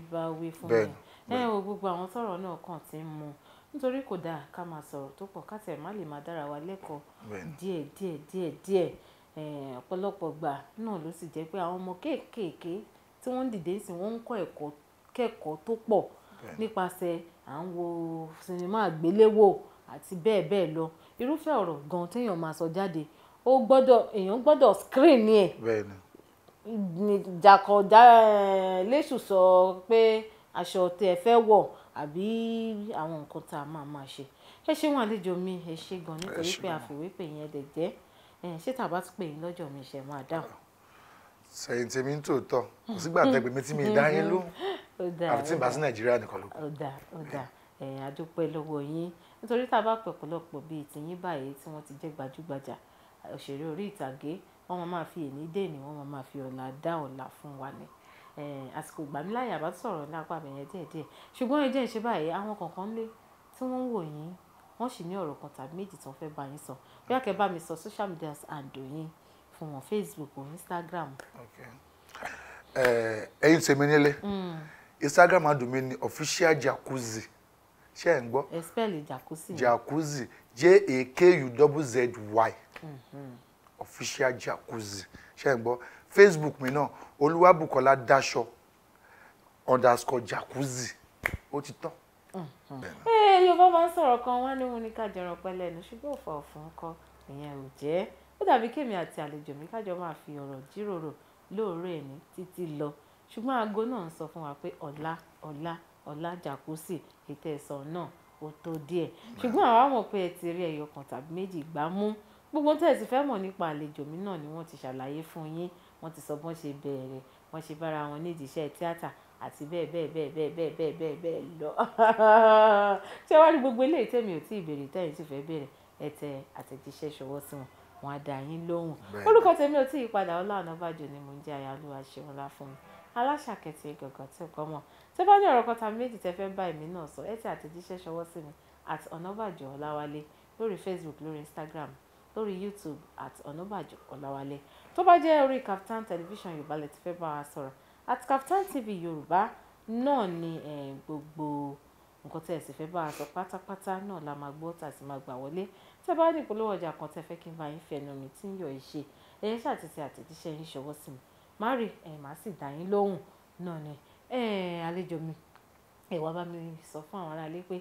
bẹ́ẹ̀ ni ẹ wo gbogbo àwọn tọ́rọ̀ náà kàn ti ń mu nítorí kò dáa ká máa sọ̀rọ̀ tó pọ̀ ká tẹ̀ má lè máa dára wa lẹ́kọ̀ọ́ díẹ̀ ọ̀pọ̀lọpọ̀ gbà náà ló sì jẹ́ pé àwọn ọmọ kéékèèké tí wọ́n ń dìde sí wọ́n ń kọ́ ẹ̀kọ́ kẹ́kọ̀ọ́ tó pọ̀ nípasẹ̀ à ń wo sinimá àgbéléwò àti bẹ́ẹ̀ bẹ́ẹ̀ lọ irúfẹ́ ọ̀rọ̀ gan téèyàn máa sọ jáde èèyàn gbọ́dọ̀ screen ẹ̀ jàkọ̀já léṣù sọ pé aṣọ tẹ́ ẹ fẹ́ wọ̀ àbí àwọn nǹkan tá a máa ṣe ẹ ṣé wọn àlejò mi ẹ ṣé gan nítorí pé àfìwépè yẹn dẹ̀ jẹ́ ṣé tàbá tún pè yín lọ́jọ́ mi ṣe máa dáhùn. sẹ́yìn tèmi ń tòótọ́ kò sígbà tẹ́gbẹ́ mi tí mi dá yín lóhùn àfi tí n bá sí nàìjíríà nìkan ló kù. ó dáa a dúpẹ́ lọ́wọ́ yín nítorí tá a bá pẹ̀ pọ̀lọpọ̀ bíi tìyín báyìí tí wọ́n ti jẹ́ gbajúgbajà òṣèré orí ìtàgé wọ́n máa fi èní dèní wọ́n máa fi ọ̀la dá ọ̀la fún wa ni àsìkò ìgbàmíláyà bá sọ̀rọ̀ lápá àbẹ̀yẹn díẹ̀díẹ̀ ṣùgbọ́n ẹ jẹ́ ìṣe báyìí àwọn kọ̀ọ̀kan lé tí wọ́n ń wò yín wọ́n sì ní ọ̀rọ̀ kan tàbí méjì tí wọ́n fẹ́ bá yín sọ bí àkẹ́ bá mi sọ social media handle yín fún wọn Facebook or Instagram. ẹ̀yin tèmi nílé Instagram handle mi ni official jacuzzi ṣé ẹ̀ ń gbọ́. ẹ spell jacuzzi. jacuzzi JAKUZZY official jacuzzi ṣé ẹ̀ ń gbọ́. Facebook mi náà Olúwabùkọ́lá Dáṣọ _jacuzzi ó ti tán. Yorùbá máa ń sọ̀rọ̀ kan wọ́n ní wọn ní ká jẹran pẹ́ lẹ́nu ṣùgbọ́n òfò ọ̀fun kọ́ ìyẹn ò jẹ́ ó dàbí kémi àti àlejò mi kájọ máa fi ọ̀rọ̀ jíròrò lóòrè ní títí lọ ṣùgbọ́n aago náà ń sọ fún wa pé ọ̀la jacuzzi ètò ẹ̀sán náà ó tó díẹ̀ ṣùgbọ́n àwa mọ̀ pé ẹ ti rí ẹyọ kan tàbí méjì gbá mú gbogbo tẹ́ ẹ ti fẹ́ mọ̀ nípa àlejò mi náà ni wọ́n ti ṣàlàyé fún yín wọ́n ti sọ bọ́n ṣe bẹ̀rẹ̀ wọ́n ṣe bára wọn nídìí iṣẹ́ tíátà àti bẹ́ẹ̀ lọ ṣé wàá rí gbogbo eléyìí tẹ́mi ò tí ì béèrè tẹ́yìn sì fẹ́ béèrè ẹ tẹ àtẹ̀jíṣẹ́ ṣọwọ́ sí wọn á dá yín lóhùn orúkọ tèmi ò tí ì padà Ọlá Ọ̀nàbàjọ́ ni mò ń jẹ́ Ayálúwa Ṣeunlá fún mi aláṣàkẹ́tì gàngàn tí kò mọ̀ tẹ́ bá ní ọ̀rọ̀ kan tàbí méjì tẹ́ fẹ́ bá èmi náà sọ ẹ tẹ àtẹ̀jíṣẹ́ ṣọwọ́ sí mi @Ọ̀nàbàjọ́ Ọláwálé lórí Facebook lórí Instagram lórí YouTube @Ọ̀nàbàjò Ọláwálé. Tó bá jẹ́ orí Kaftan television Yorùbá lẹ ti fẹ́ bá wa sọ̀rọ̀ @Kaftan TV Yorùbá náà ni gbogbo nǹkan tẹ́ ẹ sì fẹ́ bá wa sọ pátápátá náà la máa gbọ́ tàbí máa gbà wọlé. Tẹ́ bá ní ìpolówó ọjà kan tẹ́ fẹ́ kí n bá yín fẹnu mi tí ń yọ ìṣe ẹ̀yẹ́ ṣàtìtì àtẹ̀jíṣẹ́ yín ṣọwọ́ sí mi má rí màá sì dá yín lóhùn náà ni àlejò mi ẹ wá bá mi sọ fún àwọn aráalé pé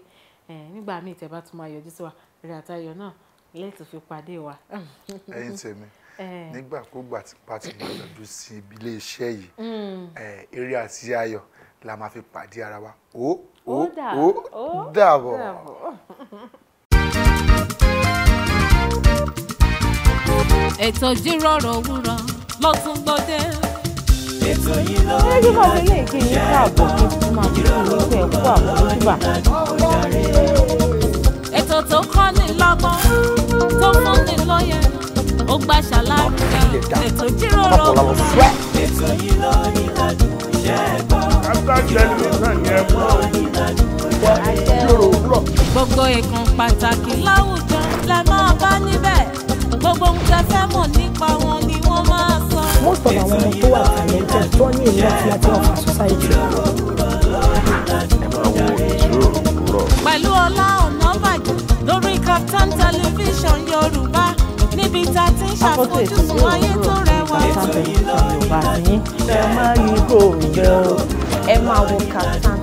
nígbà míì tẹ́ bá tún máa yọjú sí wa eré àtayọ̀ náà lẹ́tọ̀ọ́ fi pàdé wa. ẹ̀yin tèmi nígbàkúgbà tí bá ti máa yọjú sí ilé iṣẹ́ yìí eré àti ayọ̀ la máa fi pàdé ara wa ó dàbọ̀. Ètò ìjíròrò òwúrọ̀ ló tún gbòde. Ètò yìí ló ní láti ilé kí n káàbọ̀ kí n máa bí ìlú pé ẹ̀kú àmójúbà. Ètò tó kọ́ ni lọ́gbọ́n tó fún ni lóye ó gbà ṣàlàyé ètò ìjíròrò òwúrọ̀. Ètò yìí ló ní láti ṣẹ́gbọ́. Gbogbo ìkan pàtàkì láwùjọ lẹ máa bá níbẹ̀. Gbogbo ohun tẹ́ fẹ́ mọ̀ nípa wọn ni wọ́n máa sọ. Most of àwọn ọmọ tó wà talented tó ní ìlú àti láti ọ̀fà society. Pẹ̀lú Ọlá Ọ̀nàbàjò lórí Kaftan television Yorùbá níbi tá a ti ń ṣàfojúsùn ayé tó rẹwà. Kaftan television Yorùbá ní ẹ máa yí kò ń bẹ́ ọ ẹ máa wo Kaftan.